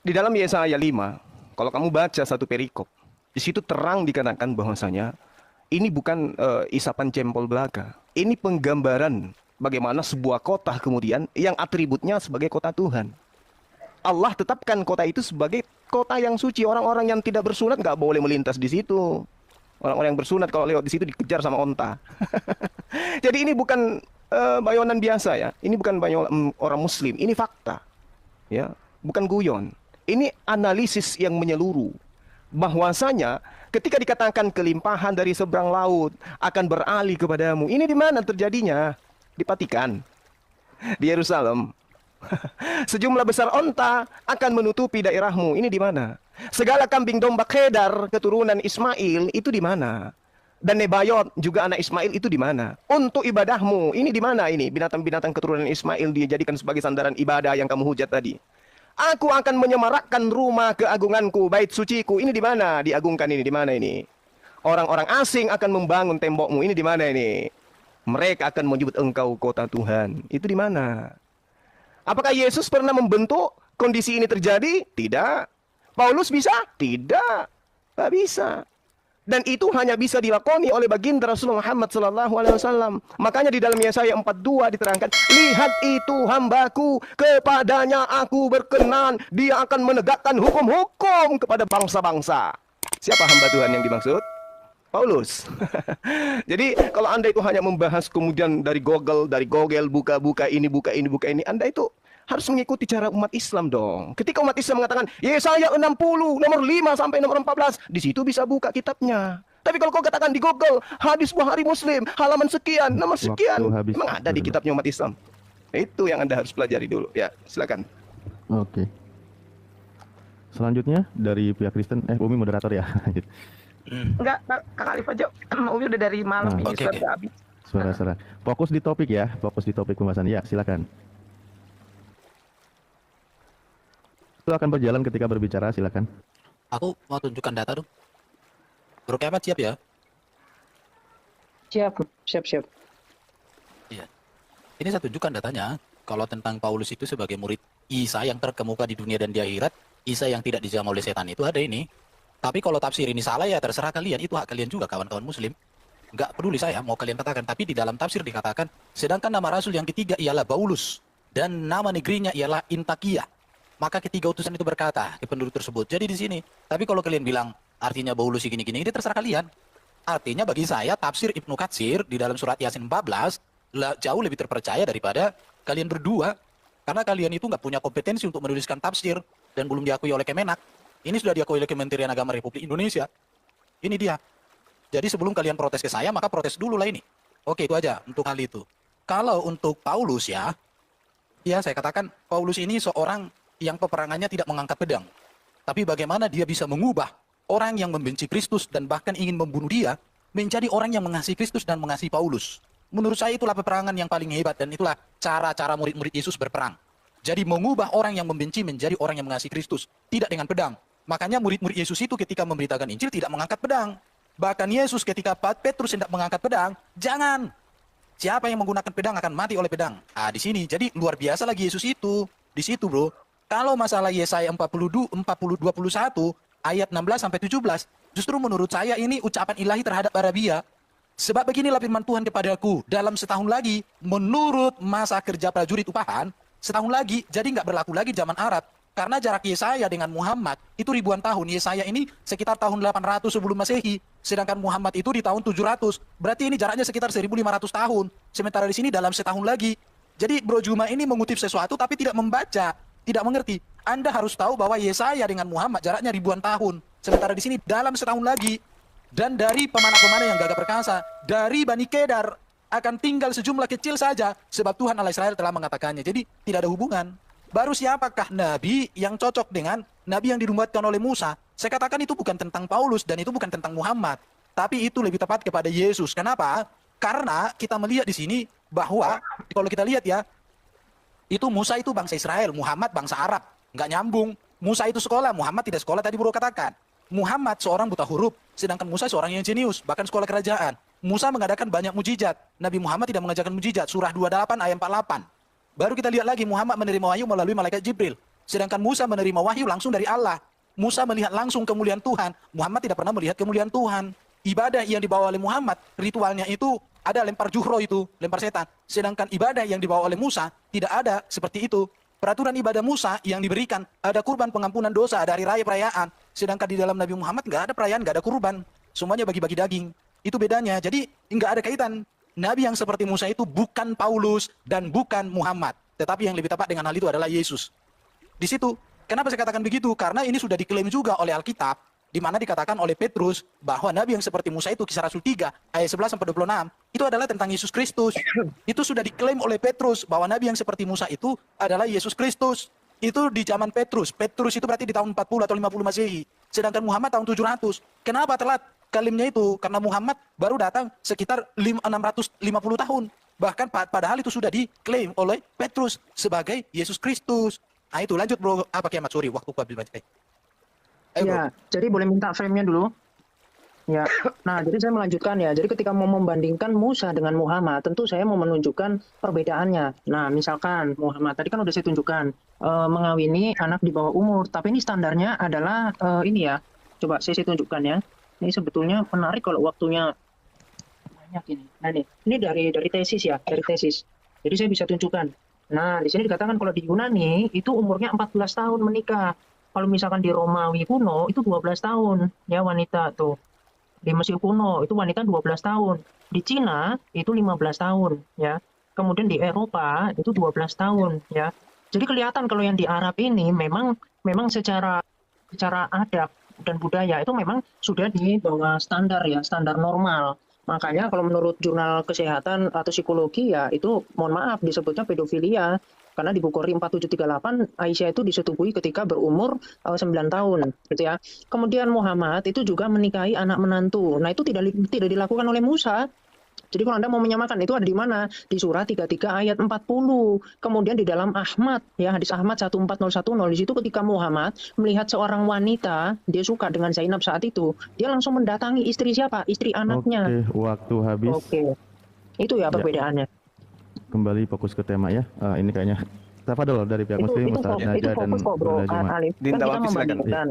di dalam Yesaya 5, kalau kamu baca satu perikop, di situ terang dikatakan bahwasanya ini bukan isapan jempol belaka. Ini penggambaran bagaimana sebuah kota kemudian yang atributnya sebagai kota Tuhan. Allah tetapkan kota itu sebagai kota yang suci. Orang-orang yang tidak bersunat nggak boleh melintas di situ. Orang-orang yang bersunat kalau lewat di situ dikejar sama onta. Jadi ini bukan bayonan biasa ya. Ini bukan bayonan orang Muslim. Ini fakta, ya, bukan guyon. Ini analisis yang menyeluruh. Bahwasanya ketika dikatakan kelimpahan dari seberang laut akan beralih kepadamu. Ini di mana terjadinya? Di Vatikan, di Yerusalem. Sejumlah besar onta akan menutupi daerahmu. Ini di mana? Segala kambing domba Kedar keturunan Ismail itu di mana? Dan Nebayot juga anak Ismail itu di mana? Untuk ibadahmu ini di mana ini? Binatang-binatang keturunan Ismail dijadikan sebagai sandaran ibadah yang kamu hujat tadi. Aku akan menyemarakkan rumah keagunganku, bait suciku. Ini di mana? Diagungkan ini di mana ini? Orang-orang asing akan membangun tembokmu. Ini di mana ini? Mereka akan menyebut engkau kota Tuhan. Itu di mana? Apakah Yesus pernah membentuk kondisi ini terjadi? Tidak. Paulus bisa? Tidak. Tak bisa. Dan itu hanya bisa dilakoni oleh baginda Rasulullah Muhammad SAW. Makanya di dalam Yesaya 42 diterangkan, lihat itu hambaku, kepadanya aku berkenan, dia akan menegakkan hukum-hukum kepada bangsa-bangsa. Siapa hamba Tuhan yang dimaksud? Paulus. Jadi kalau Anda itu hanya membahas kemudian dari Google, buka ini, Anda itu harus mengikuti cara umat Islam dong. Ketika umat Islam mengatakan Yesaya 60 nomor 5 sampai nomor 14, di situ bisa buka kitabnya. Tapi kalau kau katakan di Google hadis Bukhari Muslim halaman sekian, nomor sekian, Waktu habis. memang ada di kitabnya umat Islam. Itu yang Anda harus pelajari dulu. Ya, silakan. Oke. Selanjutnya dari pihak Kristen, Umi moderator ya. Enggak, Kak Khalif aja. Umi udah dari malam ini Oke. sudah habis. Suara-suara. Fokus di topik ya, fokus di topik pembahasan. Ya, silakan. Itu akan berjalan ketika berbicara, silakan. Aku mau tunjukkan data dong. Bro Kemat siap ya? Siap. Iya. Ini saya tunjukkan datanya. Kalau tentang Paulus itu sebagai murid Isa yang terkemuka di dunia dan di akhirat, Isa yang tidak dijamah oleh setan itu ada ini. Tapi kalau tafsir ini salah ya terserah kalian, itu hak kalian juga kawan-kawan muslim. Nggak peduli saya mau kalian katakan, tapi di dalam tafsir dikatakan, sedangkan nama rasul yang ketiga ialah Paulus dan nama negerinya ialah Intakia. Maka ketiga utusan itu berkata ke penduduk tersebut. Jadi di sini, tapi kalau kalian bilang artinya Paulus gini-gini, ini terserah kalian. Artinya bagi saya tafsir Ibnu Katsir di dalam surat Yasin 14 jauh lebih terpercaya daripada kalian berdua. Karena kalian itu nggak punya kompetensi untuk menuliskan tafsir dan belum diakui oleh Kemenak. Ini sudah diakui oleh Kementerian Agama Republik Indonesia. Ini dia. Jadi sebelum kalian protes ke saya, maka protes dulu lah ini. Oke, itu aja untuk hal itu. Kalau untuk Paulus ya saya katakan Paulus ini seorang yang peperangannya tidak mengangkat pedang. Tapi bagaimana dia bisa mengubah orang yang membenci Kristus dan bahkan ingin membunuh dia menjadi orang yang mengasihi Kristus dan mengasihi Paulus. Menurut saya itulah peperangan yang paling hebat dan itulah cara-cara murid-murid Yesus berperang. Jadi mengubah orang yang membenci menjadi orang yang mengasihi Kristus, tidak dengan pedang. Makanya murid-murid Yesus itu ketika memberitakan Injil tidak mengangkat pedang. Bahkan Yesus ketika Petrus hendak mengangkat pedang, jangan. Siapa yang menggunakan pedang akan mati oleh pedang. Ah, di sini. Jadi luar biasa lagi Yesus itu. Di situ, Bro. Kalau masalah Yesaya 21 ayat 16 sampai 17, justru menurut saya ini ucapan ilahi terhadap Arabia. Sebab beginilah firman Tuhan kepadaku, dalam setahun lagi, menurut masa kerja prajurit upahan, setahun lagi, jadi nggak berlaku lagi zaman Arab. Karena jarak Yesaya dengan Muhammad itu ribuan tahun. Yesaya ini sekitar tahun 800 sebelum Masehi. Sedangkan Muhammad itu di tahun 700. Berarti ini jaraknya sekitar 1500 tahun. Sementara di sini dalam setahun lagi. Jadi Bro Juma ini mengutip sesuatu tapi tidak membaca. Tidak mengerti. Anda harus tahu bahwa Yesaya dengan Muhammad jaraknya ribuan tahun. Sementara di sini dalam setahun lagi. Dan dari pemanah-pemanah yang gagah perkasa, dari Bani Kedar akan tinggal sejumlah kecil saja. Sebab Tuhan Allah Israel telah mengatakannya. Jadi tidak ada hubungan. Baru siapakah Nabi yang cocok dengan Nabi yang dinubuatkan oleh Musa? Saya katakan itu bukan tentang Paulus dan itu bukan tentang Muhammad. Tapi itu lebih tepat kepada Yesus. Kenapa? Karena kita melihat di sini bahwa kalau kita lihat ya, itu Musa itu bangsa Israel, Muhammad bangsa Arab. Nggak nyambung. Musa itu sekolah, Muhammad tidak sekolah, tadi Bro katakan. Muhammad seorang buta huruf, sedangkan Musa seorang yang jenius, bahkan sekolah kerajaan. Musa mengadakan banyak mujizat. Nabi Muhammad tidak mengajarkan mujizat. Surah 28 ayat 48. Baru kita lihat lagi Muhammad menerima wahyu melalui malaikat Jibril. Sedangkan Musa menerima wahyu langsung dari Allah. Musa melihat langsung kemuliaan Tuhan. Muhammad tidak pernah melihat kemuliaan Tuhan. Ibadah yang dibawa oleh Muhammad, ritualnya itu ada lempar juhro itu, lempar setan. Sedangkan ibadah yang dibawa oleh Musa tidak ada seperti itu. Peraturan ibadah Musa yang diberikan, ada kurban pengampunan dosa, ada hari raya perayaan. Sedangkan di dalam Nabi Muhammad nggak ada perayaan, nggak ada kurban. Semuanya bagi-bagi daging. Itu bedanya. Jadi nggak ada kaitan. Nabi yang seperti Musa itu bukan Paulus dan bukan Muhammad. Tetapi yang lebih tepat dengan hal itu adalah Yesus. Di situ, kenapa saya katakan begitu? Karena ini sudah diklaim juga oleh Alkitab, di mana dikatakan oleh Petrus bahwa Nabi yang seperti Musa itu, Kisah Rasul 3, ayat 11 sampai 26, itu adalah tentang Yesus Kristus. Itu sudah diklaim oleh Petrus bahwa Nabi yang seperti Musa itu adalah Yesus Kristus. Itu di zaman Petrus. Petrus itu berarti di tahun 40 atau 50 Masehi. Sedangkan Muhammad tahun 700. Kenapa telat? Klaimnya itu karena Muhammad baru datang sekitar 650 tahun. Bahkan padahal itu sudah diklaim oleh Petrus sebagai Yesus Kristus. Nah itu lanjut Bro, apa Kiamat? Sorry, waktu habis baca. Ya, jadi boleh minta frame-nya dulu. Ya, nah jadi saya melanjutkan ya. Jadi ketika mau membandingkan Musa dengan Muhammad, tentu saya mau menunjukkan perbedaannya. Nah, misalkan Muhammad tadi kan udah saya tunjukkan mengawini anak di bawah umur, tapi ini standarnya adalah ini ya. Coba saya tunjukkan ya. Ini sebetulnya menarik kalau waktunya banyak ini. Nah ini dari tesis ya, dari tesis. Jadi saya bisa tunjukkan. Nah, di sini dikatakan kalau di Yunani itu umurnya 14 tahun menikah. Kalau misalkan di Romawi kuno itu 12 tahun ya wanita tuh. Di Mesir kuno itu wanita 12 tahun. Di Cina itu 15 tahun ya. Kemudian di Eropa itu 12 tahun ya. Jadi kelihatan kalau yang di Arab ini memang secara adat dan budaya itu memang sudah di bawah standar ya, standar normal. Makanya kalau menurut jurnal kesehatan atau psikologi ya itu mohon maaf disebutnya pedofilia. Karena di buku 4738 Aisyah itu disetubui ketika berumur 9 tahun gitu ya. Kemudian Muhammad itu juga menikahi anak menantu. Nah, itu tidak dilakukan oleh Musa. Jadi kalau Anda mau menyamakan itu ada di mana? Di surah 33 ayat 40. Kemudian di dalam Ahmad ya, hadis Ahmad 14010 di situ ketika Muhammad melihat seorang wanita, dia suka dengan Zainab saat itu, dia langsung mendatangi istri siapa? Istri anaknya. Oke, waktu habis. Oke. Itu ya perbedaannya. Kembali fokus ke tema ya. Ini kayaknya tafadhol dari pihak Muslim, Ustaz Naja dan fokus kok, Bro. Bunda Juma. Alif. Kan kita membandingkan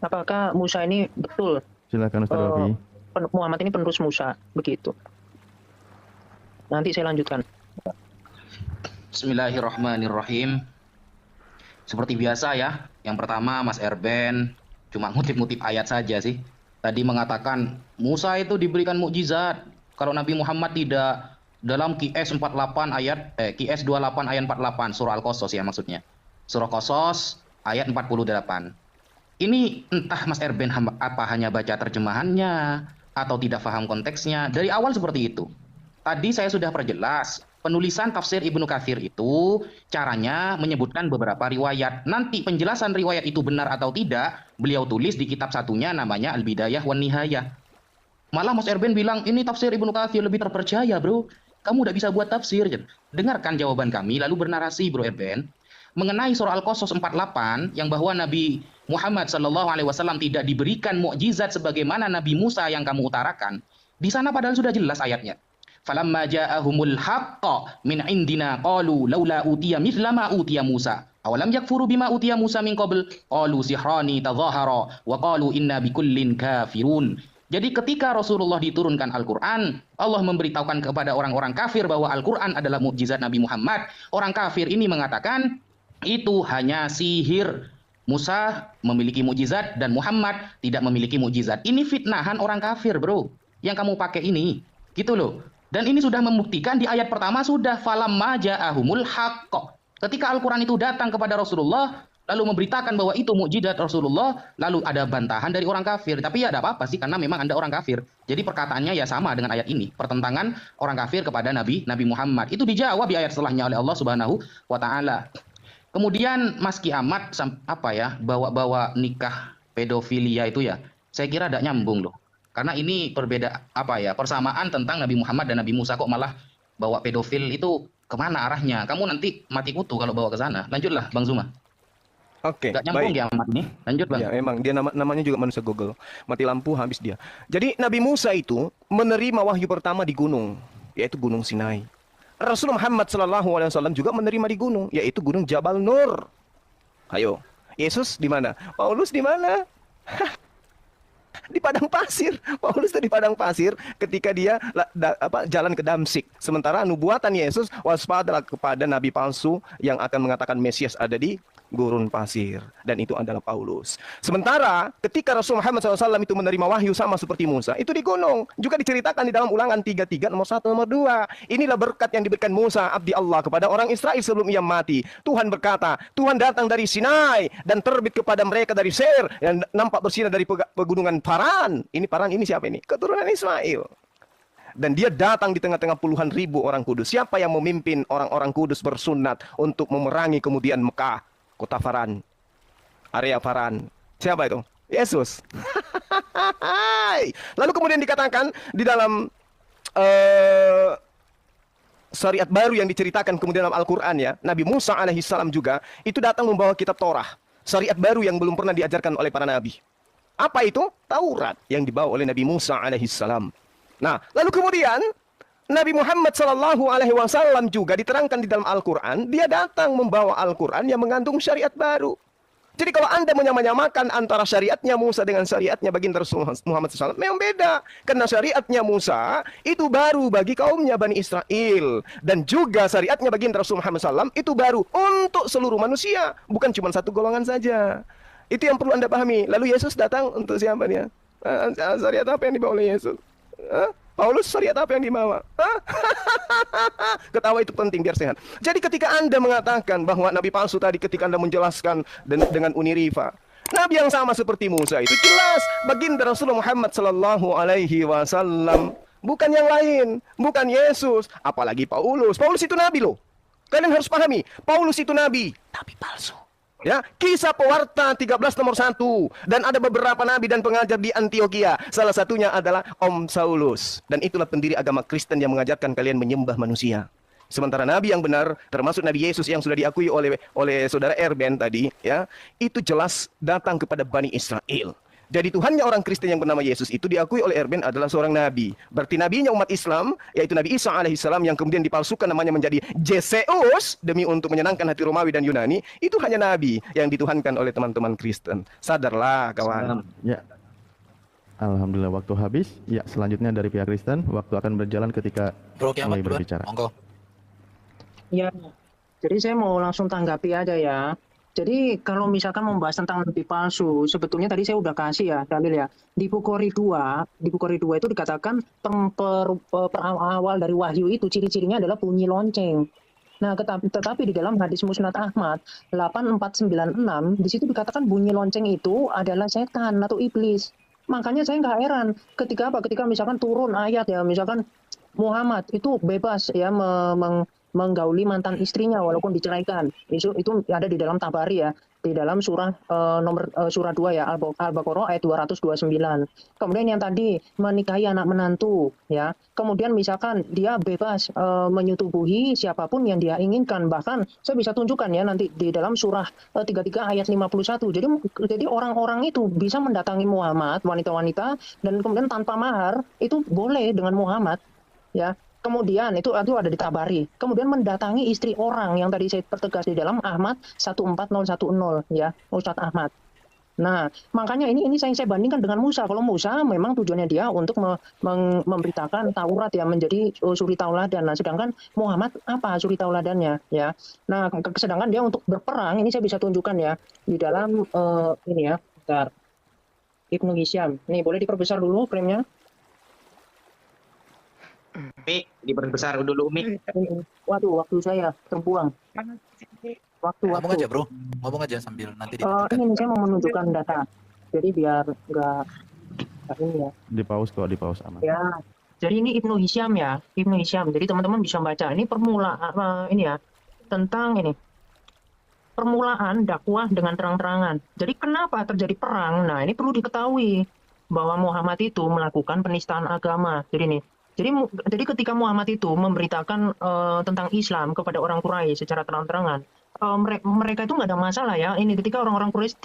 apakah Musa ini betul Silakan Ustaz Wafi. Muhammad ini penerus Musa, begitu. Nanti saya lanjutkan. Bismillahirrahmanirrahim. Seperti biasa ya, yang pertama Mas Erben cuma ngutip-ngutip ayat saja sih. Tadi mengatakan Musa itu diberikan mukjizat. Kalau Nabi Muhammad tidak, dalam QS 48 ayat QS 28 ayat 48 surah Al-Qasas ya maksudnya. Surah Qasas ayat 48. Ini entah Mas Erben apa hanya baca terjemahannya atau tidak paham konteksnya. Dari awal seperti itu. Tadi saya sudah perjelas, penulisan tafsir Ibnu Katsir itu caranya menyebutkan beberapa riwayat. Nanti penjelasan riwayat itu benar atau tidak, beliau tulis di kitab satunya namanya Al-Bidayah wan Nihayah. Malah Mas Erben bilang, ini tafsir Ibnu Katsir lebih terpercaya, bro. Kamu udah bisa buat tafsir. Dengarkan jawaban kami, lalu bernarasi, bro Erben. Mengenai surah Al-Qasas 48, yang bahwa Nabi Muhammad SAW tidak diberikan mukjizat sebagaimana Nabi Musa yang kamu utarakan. Di sana padahal sudah jelas ayatnya. Falamma ja'ahumul haqqo min indina qalu laula utiya mithla ma utiya Musa. Awalam yakfuru bima utiya Musa min qabl qalu sihrani tadhahara wa qalu inna bikullin kafirun. Jadi ketika Rasulullah diturunkan Al-Quran, Allah memberitahukan kepada orang-orang kafir bahwa Al-Quran adalah mukjizat Nabi Muhammad. Orang kafir ini mengatakan itu hanya sihir. Musa memiliki mukjizat dan Muhammad tidak memiliki mukjizat. Ini fitnahan orang kafir, bro. Yang kamu pakai ini. Gitu loh. Dan ini sudah membuktikan di ayat pertama sudah falamma ja'ahumul haqqo. Ketika Al-Quran itu datang kepada Rasulullah, lalu memberitakan bahwa itu mukjizat Rasulullah, lalu ada bantahan dari orang kafir. Tapi ya ada apa-apa sih, karena memang Anda orang kafir. Jadi perkataannya ya sama dengan ayat ini. Pertentangan orang kafir kepada Nabi Muhammad. Itu dijawab di ayat setelahnya oleh Allah Subhanahu wa Ta'ala. Kemudian Mas Kiamat bawa nikah pedofilia itu ya, saya kira tidak nyambung loh. Karena ini persamaan tentang Nabi Muhammad dan Nabi Musa, kok malah bawa pedofil itu kemana arahnya? Kamu nanti mati kutu kalau bawa ke sana. Lanjutlah Bang Zuma. Oke, Gak nyambung baik. ya Ahmad ini. Lanjut Bang. Ya, memang dia namanya juga manusia Google. Mati lampu habis dia. Jadi Nabi Musa itu menerima wahyu pertama di gunung, yaitu Gunung Sinai. Rasulullah Muhammad SAW juga menerima di gunung, yaitu Gunung Jabal Nur. Ayo, Yesus di mana? Paulus di mana? Di padang pasir. Paulus itu di padang pasir ketika dia jalan ke Damsik. Sementara nubuatan Yesus, waspadalah kepada nabi palsu yang akan mengatakan Mesias ada di gurun pasir, dan itu adalah Paulus. Sementara ketika Rasul Muhammad SAW itu menerima wahyu sama seperti Musa, itu di gunung. Juga diceritakan di dalam Ulangan 33 nomor 1 nomor 2. Inilah berkat yang diberikan Musa abdi Allah kepada orang Israel sebelum ia mati. Tuhan berkata, Tuhan datang dari Sinai dan terbit kepada mereka dari Seir dan nampak bersinar dari pegunungan Paran. Ini Paran ini siapa ini? Keturunan Ismail. Dan dia datang di tengah-tengah puluhan ribu orang kudus. Siapa yang memimpin orang-orang kudus bersunat untuk memerangi kemudian Mekah? Kota Faran, area Faran. Siapa itu? Yesus. Lalu kemudian dikatakan di dalam syariat baru yang diceritakan kemudian dalam Al-Quran ya, Nabi Musa alaihissalam juga itu datang membawa kitab Torah, syariat baru yang belum pernah diajarkan oleh para nabi. Apa itu? Taurat yang dibawa oleh Nabi Musa alaihissalam. Nah, lalu kemudian Nabi Muhammad SAW juga diterangkan di dalam Al-Quran, dia datang membawa Al-Quran yang mengandung syariat baru. Jadi kalau Anda menyamakan antara syariatnya Musa dengan syariatnya baginda Rasulullah Muhammad SAW, memang beda. Karena syariatnya Musa itu baru bagi kaumnya Bani Israel. Dan juga syariatnya baginda Rasulullah Muhammad SAW itu baru untuk seluruh manusia. Bukan cuma satu golongan saja. Itu yang perlu Anda pahami. Lalu Yesus datang untuk siapa dia? Syariat apa yang dibawa oleh Yesus? Paulus, syariat apa yang dibawa? Ketawa itu penting biar sehat. Jadi ketika Anda mengatakan bahwa nabi palsu tadi, ketika Anda menjelaskan dengan Uni Riva, nabi yang sama seperti Musa itu jelas baginda Rasulullah Muhammad sallallahu alaihi wasallam, bukan yang lain, bukan Yesus, apalagi Paulus. Paulus itu nabi loh. Kalian harus pahami, Paulus itu nabi palsu. Ya, Kisah Pewarta 13 nomor 1. Dan ada beberapa nabi dan pengajar di Antioquia. Salah satunya adalah Om Saulus. Dan itulah pendiri agama Kristen yang mengajarkan kalian menyembah manusia. Sementara nabi yang benar, termasuk Nabi Yesus yang sudah diakui oleh saudara Erben tadi, ya, itu jelas datang kepada Bani Israel. Jadi Tuhannya orang Kristen yang bernama Yesus itu diakui oleh Erben adalah seorang nabi. Berarti nabinya umat Islam, yaitu Nabi Isa alaihissalam yang kemudian dipalsukan namanya menjadi Jeseus demi untuk menyenangkan hati Romawi dan Yunani, itu hanya nabi yang dituhankan oleh teman-teman Kristen. Sadarlah kawan. Ya. Alhamdulillah waktu habis. Ya, selanjutnya dari pihak Kristen, waktu akan berjalan ketika Bro Kiamat mulai duluan, berbicara. monggo. Ya, jadi saya mau langsung tanggapi aja ya. Jadi kalau misalkan membahas tentang nabi palsu, sebetulnya tadi saya udah kasih ya dalil ya. Di Bukhari 2 itu dikatakan awal dari wahyu itu ciri-cirinya adalah bunyi lonceng. Nah, tetapi di dalam hadis Musnad Ahmad 8496 di situ dikatakan bunyi lonceng itu adalah setan atau iblis. Makanya saya nggak heran ketika misalkan turun ayat ya, misalkan Muhammad itu bebas ya menggauli mantan istrinya walaupun diceraikan. Itu ada di dalam Tabari ya, di dalam surah surah 2 ya, Al-Baqarah ayat 229. Kemudian yang tadi menikahi anak menantu ya. Kemudian misalkan dia bebas menyetubuhi siapapun yang dia inginkan. Bahkan saya bisa tunjukkan ya nanti di dalam surah 33 ayat 51. Jadi orang-orang itu bisa mendatangi Muhammad, wanita-wanita, dan kemudian tanpa mahar itu boleh dengan Muhammad ya. Kemudian itu ada di Tabari. Kemudian mendatangi istri orang yang tadi saya pertegas di dalam Ahmad 14010 ya, Ustadz Ahmad. Nah, makanya ini saya bandingkan dengan Musa. Kalau Musa memang tujuannya dia untuk memberitakan Taurat ya, menjadi suri tauladan. Nah, sedangkan Muhammad apa suri tauladannya ya. Nah, sedangkan dia untuk berperang ini saya bisa tunjukkan ya di dalam ini ya, bentar. Ibnu Hisyam. Nih, boleh diperbesar dulu frame-nya. Mi, diperbesar dulu Mi. Waduh, waktu saya terbuang. Ngomong aja bro, ngomong aja sambil nanti ditentukan. Ini saya mau menunjukkan data. Jadi biar nggak ini ya. Di pause kok, di pause aman. Ya. Jadi ini Ibnu Hisyam ya, Ibnu Hisyam. Jadi teman-teman bisa baca. Ini permulaan ini ya tentang ini permulaan dakwah dengan terang-terangan. Jadi kenapa terjadi perang? Nah, ini perlu diketahui bahwa Muhammad itu melakukan penistaan agama. Jadi ketika Muhammad itu memberitakan tentang Islam kepada orang Quraisy secara terang-terangan, mereka itu nggak ada masalah ya. Ini ketika orang-orang Quraisy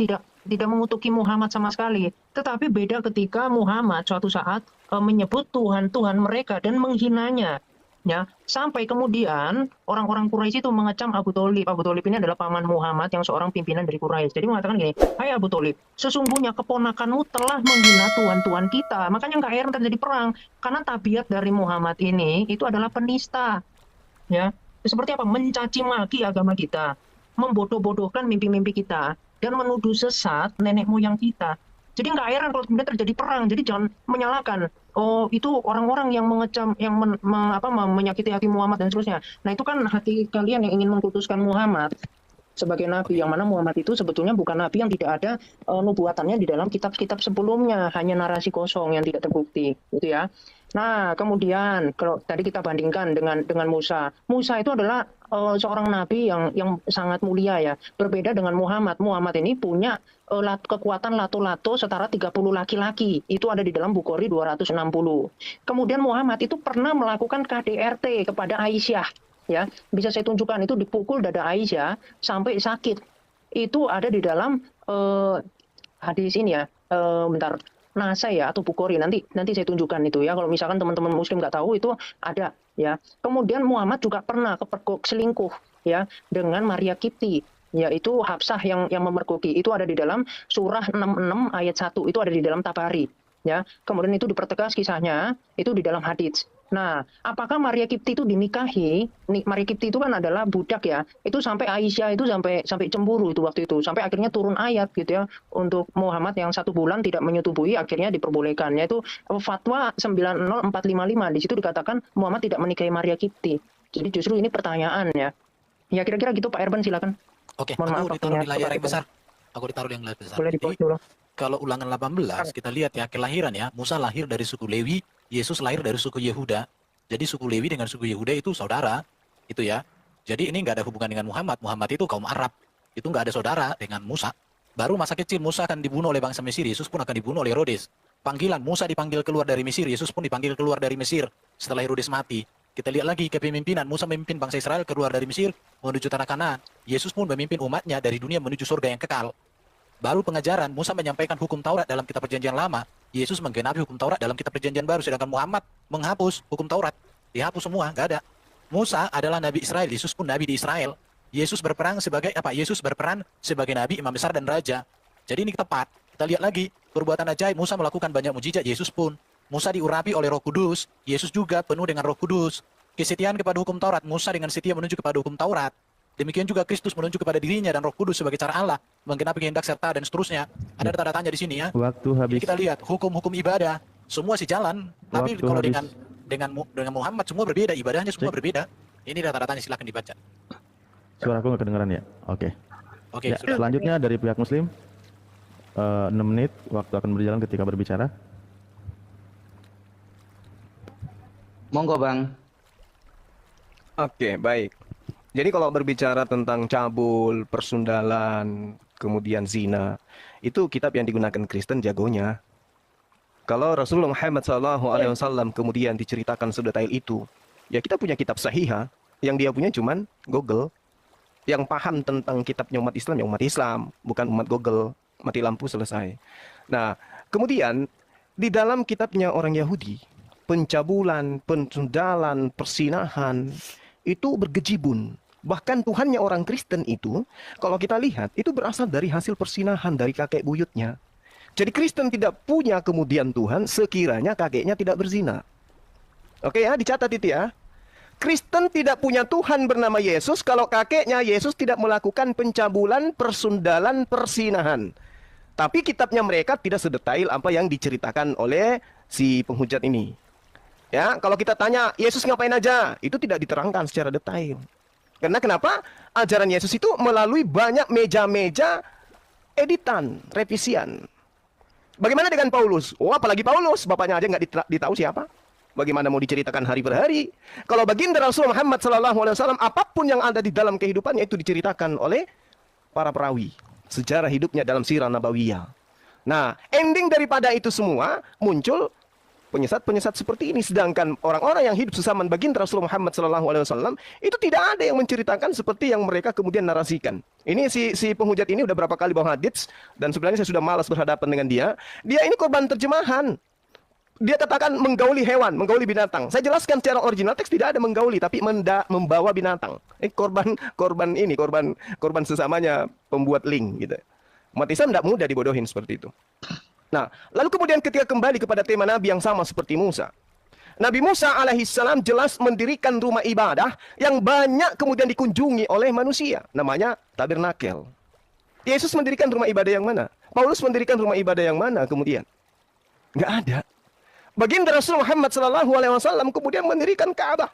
tidak mengutuki Muhammad sama sekali. Tetapi beda ketika Muhammad suatu saat menyebut Tuhan mereka dan menghinanya. Ya, sampai kemudian orang-orang Quraisy itu mengecam Abu Thalib. Abu Thalib ini adalah paman Muhammad yang seorang pimpinan dari Quraisy. Jadi mengatakan gini, "Hai Abu Thalib, sesungguhnya keponakanmu telah menghina Tuhan kita." Makanya nggak heran terjadi perang, karena tabiat dari Muhammad ini itu adalah penista. Ya, seperti apa? Mencaci maki agama kita, membodoh-bodohkan mimpi-mimpi kita, dan menuduh sesat nenek moyang kita. Jadi nggak heran kalau kemudian terjadi perang. Jadi jangan menyalahkan. Oh, itu orang-orang yang mengecam, yang menyakiti hati Muhammad dan seterusnya. Nah, itu kan hati kalian yang ingin mengkultuskan Muhammad sebagai nabi, yang mana Muhammad itu sebetulnya bukan nabi, yang tidak ada nubuatannya di dalam kitab-kitab sebelumnya, hanya narasi kosong yang tidak terbukti, gitu ya. Nah, kemudian kalau tadi kita bandingkan dengan Musa. Musa itu adalah seorang nabi yang sangat mulia ya. Berbeda dengan Muhammad. Muhammad ini punya kekuatan lato-lato setara 30 laki-laki. Itu ada di dalam Bukhari 260. Kemudian Muhammad itu pernah melakukan KDRT kepada Aisyah. Ya, bisa saya tunjukkan itu dipukul dada Aisyah sampai sakit. Itu ada di dalam hadis ini ya. Bentar. Nasai ya atau Bukhari, nanti saya tunjukkan itu ya, kalau misalkan teman-teman muslim nggak tahu itu ada ya. Kemudian Muhammad juga pernah kepergok selingkuh ya dengan Maria Kipti, yaitu Hafsah yang memergoki. Itu ada di dalam surah 66 ayat 1, itu ada di dalam Tabari ya. Kemudian itu dipertegas kisahnya itu di dalam hadits Nah, apakah Maria Kipti itu dinikahi? Maria Kipti itu kan adalah budak ya. Itu sampai Aisyah itu sampai cemburu itu waktu itu. Sampai akhirnya turun ayat gitu ya untuk Muhammad yang 1 bulan tidak menyetubui akhirnya diperbolehkan. Yaitu fatwa 90455 di situ dikatakan Muhammad tidak menikahi Maria Kipti. Jadi justru ini pertanyaan ya. Ya kira-kira gitu Pak Erben silakan. Oke, Mohon maaf aku ditaruh waktunya, di layar Pak yang Erben. besar. Aku ditaruh di yang layar besar. Boleh Jadi, di-pause dulu. kalau ulangan 18, kita lihat ya, kelahiran ya. Musa lahir dari suku Lewi, Yesus lahir dari suku Yehuda. Jadi suku Lewi dengan suku Yehuda itu saudara, itu ya. Jadi ini nggak ada hubungan dengan Muhammad. Muhammad itu kaum Arab. Itu nggak ada saudara dengan Musa. Baru masa kecil Musa akan dibunuh oleh bangsa Mesir, Yesus pun akan dibunuh oleh Herodes. Panggilan Musa dipanggil keluar dari Mesir, Yesus pun dipanggil keluar dari Mesir setelah Herodes mati. Kita lihat lagi kepemimpinan Musa memimpin bangsa Israel keluar dari Mesir menuju tanah Kanaan. Yesus pun memimpin umatnya dari dunia menuju surga yang kekal. Baru pengajaran Musa menyampaikan hukum Taurat dalam kitab perjanjian lama. Yesus menggenapi hukum Taurat dalam kitab perjanjian baru. Sedangkan Muhammad menghapus hukum Taurat. Dihapus semua, nggak ada. Musa adalah nabi Israel, Yesus pun nabi di Israel. Yesus berperang sebagai apa? Yesus berperan sebagai nabi, imam besar dan raja. Jadi ini tepat. Kita lihat lagi perbuatan ajaib. Musa melakukan banyak mujizat, Yesus pun. Musa diurapi oleh Roh Kudus, Yesus juga penuh dengan Roh Kudus. Kesetiaan kepada hukum Taurat, Musa dengan setia menuju kepada hukum Taurat. Demikian juga Kristus menuju kepada dirinya dan Roh Kudus sebagai cara Allah, menggenapi kehendak serta dan seterusnya. Ada tanda tanya di sini ya. Waktu Jadi habis. kita lihat hukum-hukum ibadah semua jalan, tapi Waktu kalau habis. dengan Muhammad semua berbeda, ibadahnya semua berbeda. Ini tanda tanya, silakan dibaca. Suaraku nggak kedengaran ya? Oke. Oke, Ya, sudah. selanjutnya dari pihak Muslim. 6 menit waktu akan berjalan ketika berbicara. Monggo Bang. Oke, baik. Jadi kalau berbicara tentang cabul, persundalan, kemudian zina, itu kitab yang digunakan Kristen jagonya. Kalau Rasulullah Muhammad SAW kemudian diceritakan sedetail itu, ya kita punya kitab sahihah, yang dia punya cuman Google. Yang paham tentang kitabnya umat Islam, ya umat Islam, bukan umat Google. Mati lampu selesai. Nah, kemudian di dalam kitabnya orang Yahudi, pencabulan, pensundalan, persinahan, itu bergejibun. Bahkan Tuhannya orang Kristen itu, kalau kita lihat, itu berasal dari hasil persinahan dari kakek buyutnya. Jadi Kristen tidak punya kemudian Tuhan sekiranya kakeknya tidak berzina. Oke ya, dicatat itu ya. Kristen tidak punya Tuhan bernama Yesus kalau kakeknya Yesus tidak melakukan pencabulan, persundalan, persinahan. Tapi kitabnya mereka tidak sedetail apa yang diceritakan oleh si penghujat ini. Ya, kalau kita tanya Yesus ngapain aja, itu tidak diterangkan secara detail. Karena kenapa? Ajaran Yesus itu melalui banyak meja-meja editan, revisian. Bagaimana dengan Paulus? Oh, apalagi Paulus, bapaknya aja nggak ditahu siapa. Bagaimana mau diceritakan hari per hari? Kalau baginda Rasul Muhammad SAW, apapun yang ada di dalam kehidupannya itu diceritakan oleh para perawi. Sejarah hidupnya dalam sirah nabawiyah. Nah, ending daripada itu semua muncul penyesat-penyesat seperti ini. Sedangkan orang-orang yang hidup sesaman baginda Rasul Muhammad SAW itu tidak ada yang menceritakan seperti yang mereka kemudian narasikan. Ini si penghujat ini udah berapa kali bawa hadits dan sebenarnya saya sudah malas berhadapan dengan dia. Dia ini korban terjemahan. Dia katakan menggauli hewan, menggauli binatang. Saya jelaskan secara original teks tidak ada menggauli, tapi membawa binatang. Korban sesamanya pembuat link gitu. Umat Islam tidak mudah dibodohin seperti itu. Nah, lalu kemudian ketika kembali kepada tema Nabi yang sama seperti Musa. Nabi Musa alaihissalam jelas mendirikan rumah ibadah yang banyak kemudian dikunjungi oleh manusia. Namanya tabernakel. Yesus mendirikan rumah ibadah yang mana? Paulus mendirikan rumah ibadah yang mana kemudian? Nggak ada. Baginda Rasul Muhammad SAW kemudian mendirikan Ka'bah.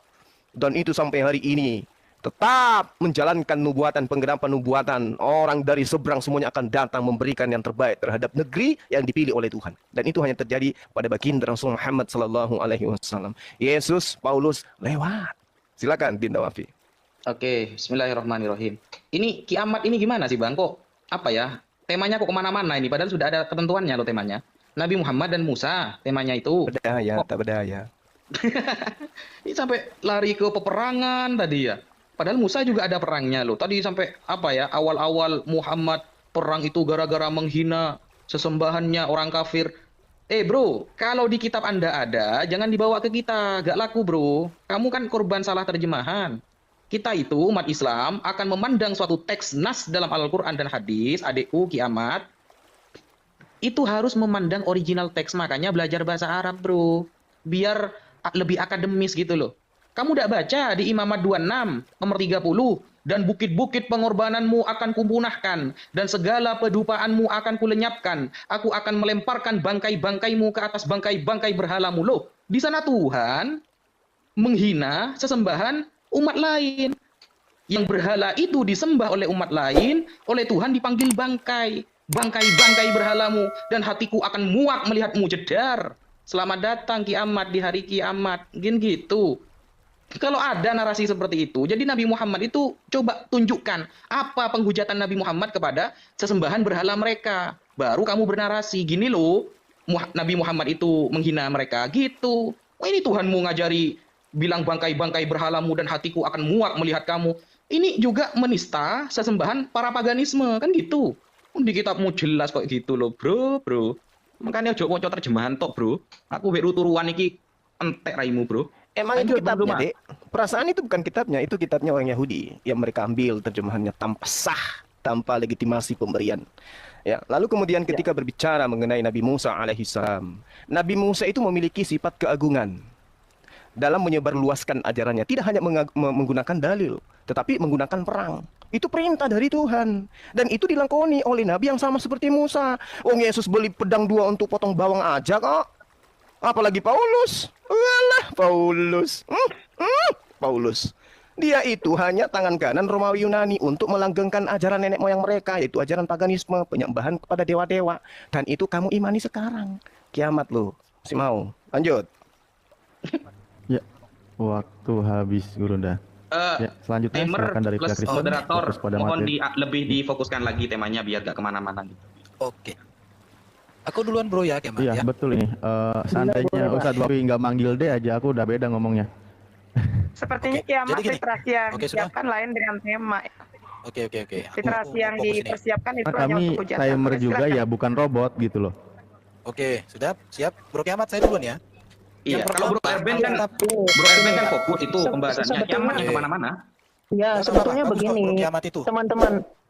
Dan itu sampai hari ini tetap menjalankan nubuatan, penggenapan nubuatan. Orang dari seberang semuanya akan datang memberikan yang terbaik terhadap negeri yang dipilih oleh Tuhan. Dan itu hanya terjadi pada baginda Rasul Muhammad SAW. Yesus, Paulus lewat. Silakan Dinda Wafi. Oke, bismillahirrahmanirrahim. Ini kiamat ini gimana sih Bang? Kok apa ya? Temanya kok kemana-mana ini? Padahal sudah ada ketentuannya loh temanya. Nabi Muhammad dan Musa temanya itu. Berdaya, tak berdaya. Ini sampai lari ke peperangan tadi ya. Padahal Musa juga ada perangnya loh. Tadi sampai apa ya? Awal-awal Muhammad perang itu gara-gara menghina sesembahannya orang kafir. Bro, kalau di kitab Anda ada, jangan dibawa ke kita. Gak laku bro. Kamu kan korban salah terjemahan. Kita itu umat Islam akan memandang suatu teks nas dalam Al-Quran dan hadis, adikku kiamat, itu harus memandang original teks. Makanya belajar bahasa Arab bro. Biar lebih akademis gitu loh. Kamu tidak baca di Imamat 26 nomor 30, dan bukit-bukit pengorbananmu akan kupunahkan dan segala pedupaanmu akan kulenyapkan. Aku akan melemparkan bangkai-bangkaimu ke atas bangkai-bangkai berhalamu. Loh, di sana Tuhan menghina sesembahan umat lain. Yang berhala itu disembah oleh umat lain, oleh Tuhan dipanggil bangkai. Bangkai-bangkai berhalamu, dan hatiku akan muak melihatmu jedar. Selamat datang kiamat di hari kiamat. Gitu. Kalau ada narasi seperti itu, jadi Nabi Muhammad itu coba tunjukkan apa penghujatan Nabi Muhammad kepada sesembahan berhala mereka. Baru kamu bernarasi, gini loh, Nabi Muhammad itu menghina mereka, gitu. Wah, ini Tuhanmu ngajari bilang bangkai-bangkai berhalamu dan hatiku akan muak melihat kamu. Ini juga menista sesembahan para paganisme, kan gitu. Di kitabmu jelas kok gitu loh, bro. Makanya ojo waca terjemahan tok, bro. Aku beru turuan iki entek raimu, bro. Emang itu Lanjut, kitabnya, Bang Duma. Dek? Perasaan itu bukan kitabnya, itu kitabnya orang Yahudi yang mereka ambil terjemahannya tanpa sah, tanpa legitimasi pemberian. Ya, lalu kemudian ketika berbicara mengenai Nabi Musa alaihissalam, Nabi Musa itu memiliki sifat keagungan dalam menyebarluaskan ajarannya, tidak hanya menggunakan dalil, tetapi menggunakan perang. Itu perintah dari Tuhan, dan itu dilakoni oleh Nabi yang sama seperti Musa. Wong Yesus beli pedang 2 untuk potong bawang aja kok. Apalagi Paulus. Walah, Paulus. Paulus. Dia itu hanya tangan kanan Romawi Yunani untuk melanggengkan ajaran nenek moyang mereka, yaitu ajaran paganisme, penyembahan kepada dewa-dewa. Dan itu kamu imani sekarang. Kiamat lo. Si mau. Lanjut. Ya, waktu habis Gurunda. Ya, selanjutnya Timer silakan dari plus pihak Kristen. moderator, Fokus pada mohon materi. lebih difokuskan lagi temanya biar gak kemana-mana gitu. Oke. Aku duluan bro ya, Kemal Iya, ya. betul ini. Seandainya Ustadz Wafi nggak manggil D aja, aku udah beda ngomongnya. Sepertinya Oke, kiamat jadi gini. literasi yang Oke, sudah. disiapkan lain dengan tema. Oke. Literasi yang fokus nih. dipersiapkan itu Karena hanya kami untuk hujatan. timer Oke, juga silakan. ya, bukan robot gitu loh. Oke, sudah siap. Bro Kiamat saya duluan ya. Iya, Yang kalau Bro pertama, Erben kan Alkitab- Bro Erben kan fokus itu Se- pembahasannya, sebetulnya- kiamat yang Oke. kemana-mana. Ya, Nggak sebetulnya apa-apa, bagus kok, begini, Bro Kiamat itu.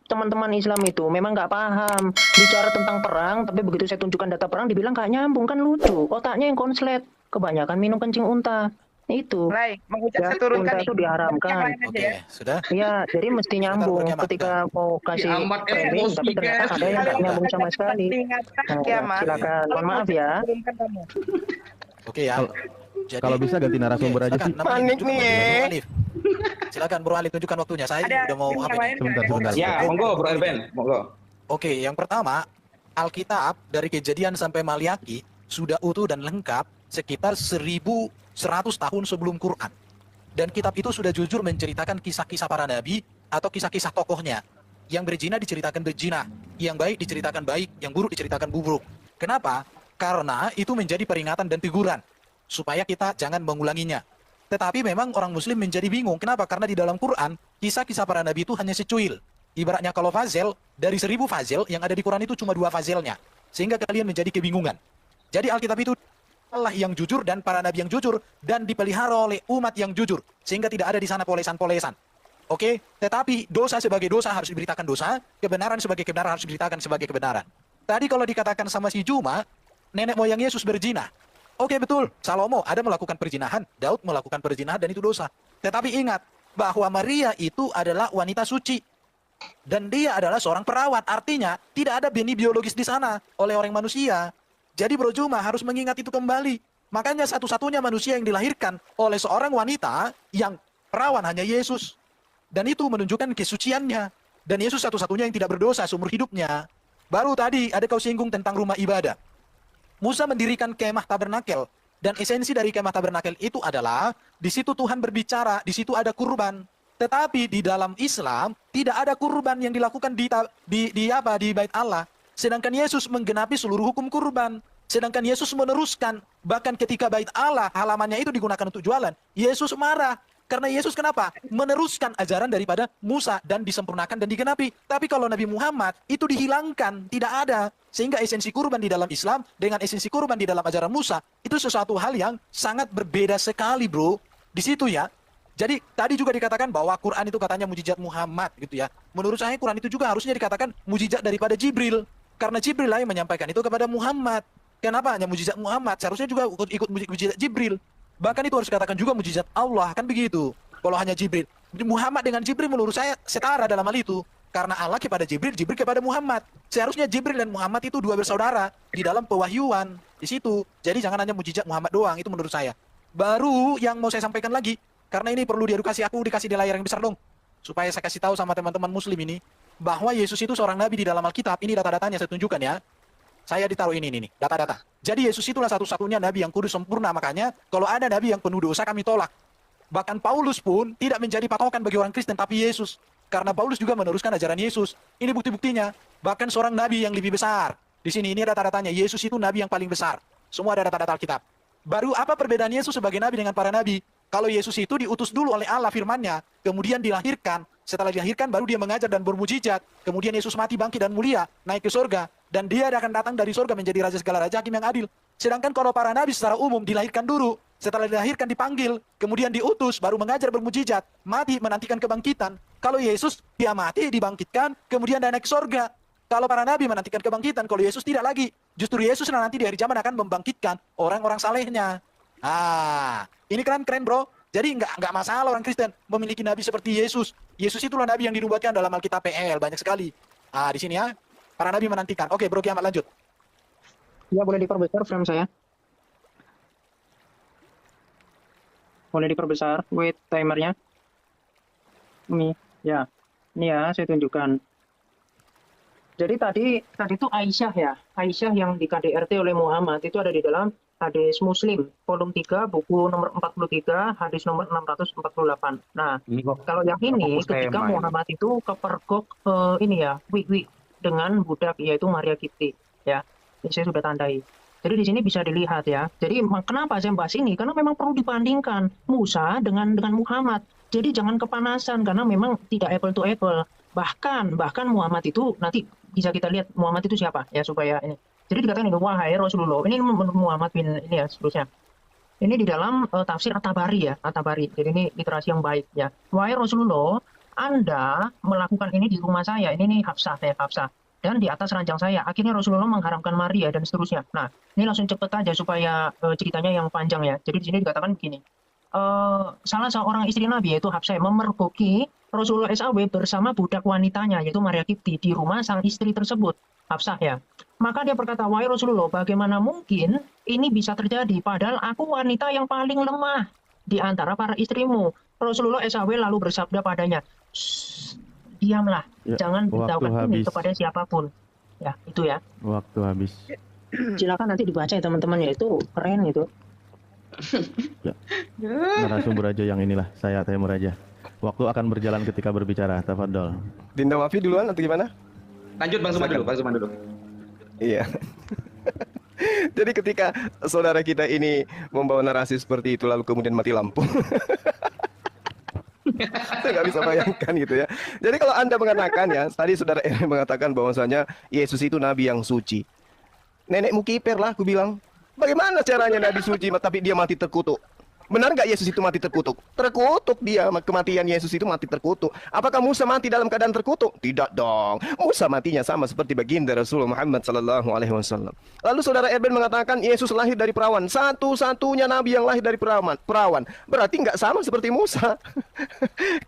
teman-teman Islam itu memang nggak paham bicara tentang perang, tapi begitu saya tunjukkan data perang, dibilang nggak nyambung, kan lucu. Otaknya yang konslet, kebanyakan minum kencing unta. Itu. Baik, menghujat Ya, saya turunkan unta nih. itu diharamkan. Yang lain aja Oke, ya. sudah. Iya, jadi mesti nyambung Kiamat, ketika mau kasih Kiamat framing, emosi, tapi ternyata guys. ada yang nggak Kiamat. nyambung sama sekali. Diingatkan Nah, kiamat. silakan, mohon maaf ya. Turunkan kamu. Oke ya. Kalau- Jadi, Kalau bisa ganti narasumber aja sih. silakan, Panik tunjukkan nih, waktunya, ya. Bro Alif. Silakan Bro Alif tunjukkan waktunya. Saya Ada udah mau tim apa yang nih? lain Sebentar, nggak? sebentar. Ya, monggo Bro Erben, monggo. Oke, yang pertama, Alkitab dari Kejadian sampai Maliaki sudah utuh dan lengkap sekitar 1100 tahun sebelum Quran. Dan kitab itu sudah jujur menceritakan kisah-kisah para nabi atau kisah-kisah tokohnya. Yang berzina diceritakan berzina, yang baik diceritakan baik, yang buruk diceritakan buruk. Kenapa? Karena itu menjadi peringatan dan teguran supaya kita jangan mengulanginya. Tetapi memang orang muslim menjadi bingung. Kenapa? Karena di dalam Quran, kisah-kisah para nabi itu hanya secuil. Ibaratnya kalau fazel, dari 1000 fazel, yang ada di Quran itu cuma 2 fazelnya. Sehingga kalian menjadi kebingungan. Jadi Alkitab itu Allah yang jujur dan para nabi yang jujur dan dipelihara oleh umat yang jujur. Sehingga tidak ada di sana polesan-polesan. Oke? Tetapi dosa sebagai dosa harus diberitakan dosa, kebenaran sebagai kebenaran harus diberitakan sebagai kebenaran. Tadi kalau dikatakan sama si Juma, nenek moyang Yesus berzina. Oke, betul, Salomo ada melakukan perzinahan, Daud melakukan perzinahan dan itu dosa. Tetapi ingat bahwa Maria itu adalah wanita suci. Dan dia adalah seorang perawat, artinya tidak ada benih biologis di sana oleh orang manusia. Jadi Bro Juma harus mengingat itu kembali. Makanya satu-satunya manusia yang dilahirkan oleh seorang wanita yang perawan hanya Yesus. Dan itu menunjukkan kesuciannya. Dan Yesus satu-satunya yang tidak berdosa seumur hidupnya. Baru tadi ada kau singgung tentang rumah ibadah. Musa mendirikan kemah tabernakel. Dan esensi dari kemah tabernakel itu adalah di situ Tuhan berbicara, di situ ada kurban. Tetapi di dalam Islam tidak ada kurban yang dilakukan di Bait Allah. Sedangkan Yesus menggenapi seluruh hukum kurban. Sedangkan Yesus meneruskan, bahkan ketika Bait Allah halamannya itu digunakan untuk jualan, Yesus marah. Karena Yesus kenapa? Meneruskan ajaran daripada Musa dan disempurnakan dan digenapi. Tapi kalau Nabi Muhammad itu dihilangkan, tidak ada. Sehingga esensi kurban di dalam Islam dengan esensi kurban di dalam ajaran Musa itu sesuatu hal yang sangat berbeda sekali, bro. Di situ ya. Jadi tadi juga dikatakan bahwa Quran itu katanya mujizat Muhammad gitu ya. Menurut saya Quran itu juga harusnya dikatakan mujizat daripada Jibril. Karena Jibril lah yang menyampaikan itu kepada Muhammad. Kenapa hanya mujizat Muhammad? Seharusnya juga ikut mujizat Jibril. Bahkan itu harus dikatakan juga mujizat Allah, kan begitu. Kalau hanya Jibril, Muhammad dengan Jibril menurut saya setara dalam hal itu. Karena Allah kepada Jibril, Jibril kepada Muhammad. Seharusnya Jibril dan Muhammad itu dua bersaudara di dalam pewahyuan di situ. Jadi jangan hanya mujizat Muhammad doang, itu menurut saya. Baru yang mau saya sampaikan lagi, karena ini perlu diedukasi, aku dikasih di layar yang besar dong, supaya saya kasih tahu sama teman-teman muslim ini bahwa Yesus itu seorang nabi di dalam Alkitab. Ini data-datanya saya tunjukkan ya. Saya ditaruh ini nih, data-data. Jadi Yesus itulah satu-satunya nabi yang kudus sempurna, makanya kalau ada nabi yang penuh dosa kami tolak. Bahkan Paulus pun tidak menjadi patokan bagi orang Kristen, tapi Yesus. Karena Paulus juga meneruskan ajaran Yesus. Ini bukti-buktinya. Bahkan seorang nabi yang lebih besar. Di sini ini ada data-datanya. Yesus itu nabi yang paling besar. Semua ada data-data Alkitab. Baru apa perbedaan Yesus sebagai nabi dengan para nabi? Kalau Yesus itu diutus dulu oleh Allah firman-Nya, kemudian dilahirkan. Setelah dilahirkan baru dia mengajar dan bermujizat. Kemudian Yesus mati, bangkit dan mulia, naik ke surga. Dan dia akan datang dari surga menjadi raja segala raja, hakim yang adil. Sedangkan kalau para nabi secara umum dilahirkan dulu, setelah dilahirkan dipanggil, kemudian diutus, baru mengajar bermujizat, mati menantikan kebangkitan. Kalau Yesus dia mati, dibangkitkan, kemudian dia naik ke surga. Kalau para nabi menantikan kebangkitan, kalau Yesus tidak lagi. Justru Yesus nanti di hari zaman akan membangkitkan orang-orang salehnya. Ini keren bro. Jadi nggak masalah orang Kristen memiliki nabi seperti Yesus. Yesus itulah nabi yang dinubuatkan dalam Alkitab PL, banyak sekali. Di sini ya, para nabi menantikan. Oke bro Kiamat, lanjut. Ya, boleh diperbesar frame saya. Boleh diperbesar, wait timernya. Ini ya, saya tunjukkan. Jadi tadi itu Aisyah ya, Aisyah yang di KDRT oleh Muhammad itu ada di dalam hadis Muslim, volume 3, buku nomor 43, hadis nomor 648. Nah, kalau yang ini ketika Muhammad itu kepergok ini ya, dengan budak yaitu Maria Kipti ya. Ini saya sudah tandai. Jadi di sini bisa dilihat ya. Jadi kenapa saya bahas ini? Karena memang perlu dibandingkan Musa dengan Muhammad. Jadi jangan kepanasan karena memang tidak apple to apple. Bahkan Muhammad itu nanti bisa kita lihat Muhammad itu siapa ya supaya ini. Jadi dikatakan ini wahai Rasulullah. Ini menurut Muhammad bin ini ya seterusnya. Ini di dalam tafsir At-Tabari ya, At-Tabari. Jadi ini literasi yang baik ya. Wahai Rasulullah, Anda melakukan ini di rumah saya. Ini nih Hafsah ya, Hafsah. Dan di atas ranjang saya. Akhirnya Rasulullah mengharamkan Maria dan seterusnya. Nah, ini langsung cepet aja supaya ceritanya yang panjang ya. Jadi di sini dikatakan begini. Salah seorang istri Nabi yaitu Hafsah memergoki Rasulullah SAW bersama budak wanitanya yaitu Maria Kipti di rumah sang istri tersebut, Hafsah ya. Maka dia berkata, wahai Rasulullah, bagaimana mungkin ini bisa terjadi padahal aku wanita yang paling lemah di antara para istrimu. Rasulullah SAW lalu bersabda padanya, diamlah, jangan beritahukan ini kepada siapapun. Ya, itu ya. Waktu habis. Silakan nanti dibaca ya teman-teman ya, itu keren itu. Ya. Narasumber aja yang inilah, saya Taimur aja. Waktu akan berjalan ketika berbicara, tafadhol. Dinda Wafi duluan atau gimana? Lanjut Bang Suman dulu. Iya. Jadi ketika saudara kita ini membawa narasi seperti itu lalu kemudian mati lampu. Saya nggak bisa bayangkan gitu ya. Jadi kalau Anda mengatakan ya, tadi saudara Eri mengatakan bahwasanya Yesus itu nabi yang suci. Nenekmu kiper lah, aku bilang. Bagaimana caranya nabi suci tapi dia mati terkutuk? Benar nggak Yesus itu mati terkutuk? Terkutuk dia, kematian Yesus itu mati terkutuk. Apakah Musa mati dalam keadaan terkutuk? Tidak dong. Musa matinya sama seperti baginda Rasulullah Muhammad SAW. Lalu saudara Erben mengatakan Yesus lahir dari perawan. Satu-satunya nabi yang lahir dari perawan. Berarti nggak sama seperti Musa.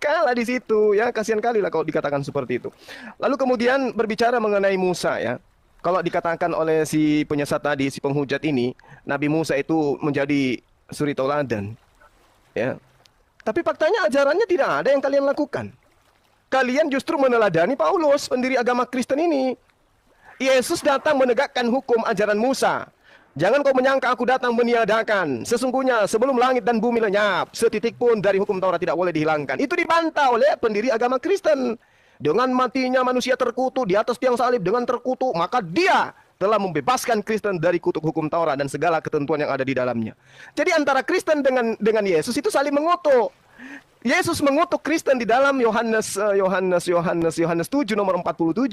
Kalah di situ ya. Kasihan kali lah kalau dikatakan seperti itu. Lalu kemudian berbicara mengenai Musa ya. Kalau dikatakan oleh si penyesat tadi, si penghujat ini, Nabi Musa itu menjadi suri tauladan, ya. Tapi faktanya ajarannya tidak ada yang kalian lakukan. Kalian justru meneladani Paulus, pendiri agama Kristen ini. Yesus datang menegakkan hukum ajaran Musa. Jangan kau menyangka aku datang meniadakan. Sesungguhnya sebelum langit dan bumi lenyap, setitik pun dari hukum Taurat tidak boleh dihilangkan. Itu dibantah oleh pendiri agama Kristen. Dengan matinya manusia terkutuk di atas tiang salib dengan terkutuk, maka dia telah membebaskan Kristen dari kutuk hukum Taurat dan segala ketentuan yang ada di dalamnya. Jadi antara Kristen dengan Yesus itu saling mengutuk. Yesus mengutuk Kristen di dalam Yohanes 7 nomor 47.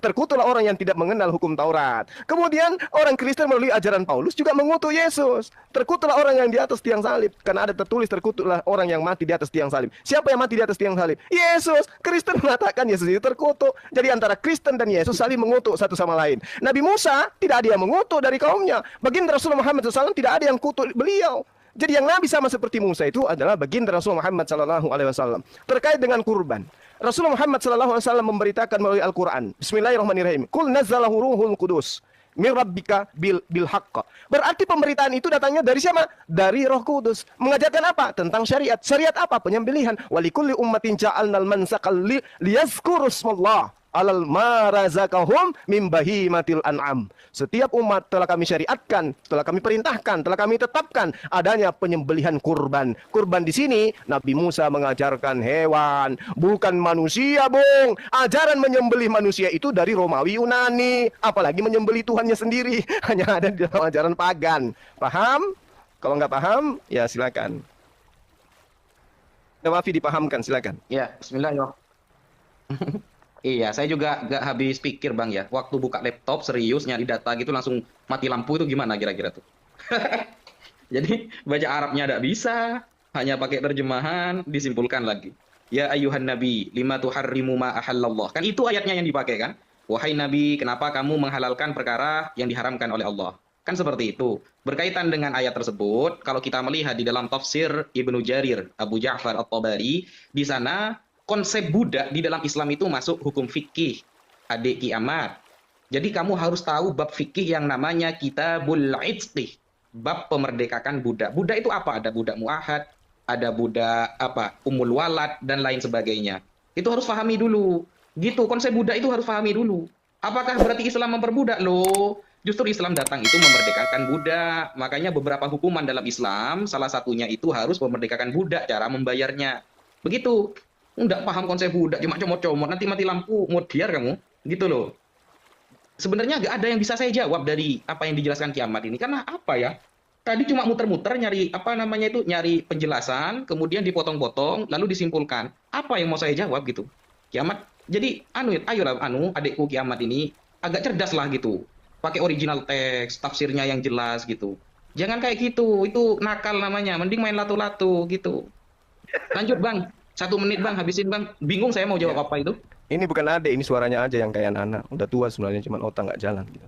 Terkutuklah orang yang tidak mengenal hukum Taurat. Kemudian orang Kristen melalui ajaran Paulus juga mengutuk Yesus. Terkutuklah orang yang di atas tiang salib. Karena ada tertulis terkutuklah orang yang mati di atas tiang salib. Siapa yang mati di atas tiang salib? Yesus. Kristen mengatakan Yesus itu terkutuk. Jadi antara Kristen dan Yesus saling mengutuk satu sama lain. Nabi Musa tidak ada yang mengutuk dari kaumnya. Baginda Rasulullah Muhammad SAW tidak ada yang kutuk beliau. Jadi yang Nabi sama seperti Musa itu adalah baginda Rasul Muhammad SAW. Terkait dengan kurban, Rasulullah Muhammad SAW memberitakan melalui Al-Quran. Bismillahirrahmanirrahim. Kul nazzalahu ruhul kudus min rabbika bil haqq. Berarti pemberitaan itu datangnya dari siapa? Dari Roh Kudus. Mengajarkan apa? Tentang syariat. Syariat apa? Penyembelihan. Walikulli ummatin ja'alnal mansakal liyazkuru smallah alal ma razaqahum min bahimatil an'am. Setiap umat telah kami syariatkan, telah kami perintahkan, telah kami tetapkan adanya penyembelihan kurban. Kurban di sini Nabi Musa mengajarkan hewan, bukan manusia, Bung. Ajaran menyembelih manusia itu dari Romawi Yunani, apalagi menyembelih Tuhannya sendiri hanya ada di dalam ajaran pagan. Paham? Kalau nggak paham, ya silakan. Nawafi dipahamkan, silakan. Ya, bismillahirrahmanirrahim. Iya, saya juga gak habis pikir Bang ya. Waktu buka laptop serius nyari data gitu langsung mati lampu itu gimana kira-kira tuh? Jadi baca Arabnya nggak bisa, hanya pakai terjemahan, disimpulkan lagi. Ya ayuhan nabi, lima tuharrimu ma ahallallah. Kan itu ayatnya yang dipakai kan? Wahai nabi, kenapa kamu menghalalkan perkara yang diharamkan oleh Allah? Kan seperti itu. Berkaitan dengan ayat tersebut, kalau kita melihat di dalam tafsir Ibnu Jarir, Abu Ja'far At-Tabari, di sana konsep budak di dalam Islam itu masuk hukum fikih, adik kiamat. Jadi kamu harus tahu bab fikih yang namanya Kitabul Itqi, bab pemerdekakan budak. Budak itu apa? Ada budak muahad, ada budak apa? Umul walad dan lain sebagainya. Itu harus pahami dulu. Gitu, konsep budak itu harus pahami dulu. Apakah berarti Islam memperbudak? Loh, justru Islam datang itu memerdekakan budak. Makanya beberapa hukuman dalam Islam, salah satunya itu harus memerdekakan budak, cara membayarnya. Begitu. Nggak paham konsep budak, cuma comot-comot, nanti mati lampu, modiar kamu. Gitu loh. Sebenarnya nggak ada yang bisa saya jawab dari apa yang dijelaskan kiamat ini. Karena apa ya? Tadi cuma muter-muter nyari, apa namanya itu, nyari penjelasan, kemudian dipotong-potong, lalu disimpulkan. Apa yang mau saya jawab gitu? Kiamat, jadi ayolah adikku kiamat ini, agak cerdas lah gitu. Pakai original teks, tafsirnya yang jelas gitu. Jangan kayak gitu, itu nakal namanya. Mending main lato-lato gitu. Lanjut Bang. 1 menit Bang, habisin Bang. Bingung saya mau jawab apa itu. Ini bukan adek, ini suaranya aja yang kayak anak. Udah tua sebenarnya, cuma otak nggak jalan gitu.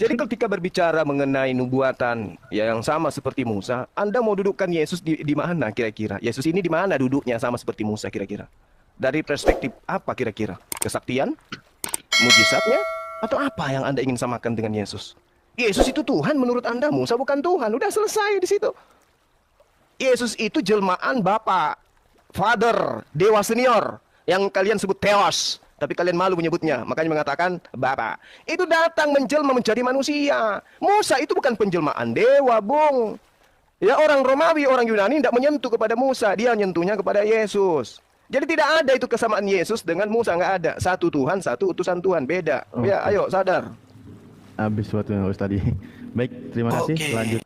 Jadi ketika berbicara mengenai nubuatan ya yang sama seperti Musa, Anda mau dudukkan Yesus di mana kira-kira? Yesus ini di mana duduknya sama seperti Musa kira-kira? Dari perspektif apa kira-kira? Kesaktian? Mujizatnya? Atau apa yang Anda ingin samakan dengan Yesus? Yesus itu Tuhan menurut Anda, Musa bukan Tuhan. Udah selesai di situ. Yesus itu jelmaan Bapa, Father, Dewa Senior, yang kalian sebut Theos, tapi kalian malu menyebutnya, makanya mengatakan Bapa. Itu datang menjelma menjadi manusia. Musa itu bukan penjelmaan dewa, Bung. Ya, orang Romawi, orang Yunani tidak menyentuh kepada Musa, dia menyentuhnya kepada Yesus. Jadi tidak ada itu kesamaan Yesus dengan Musa, nggak ada. Satu Tuhan, satu utusan Tuhan, beda. Ya, ayo sadar. Habis waktunya Ustaz tadi. Baik, terima kasih. Lanjut.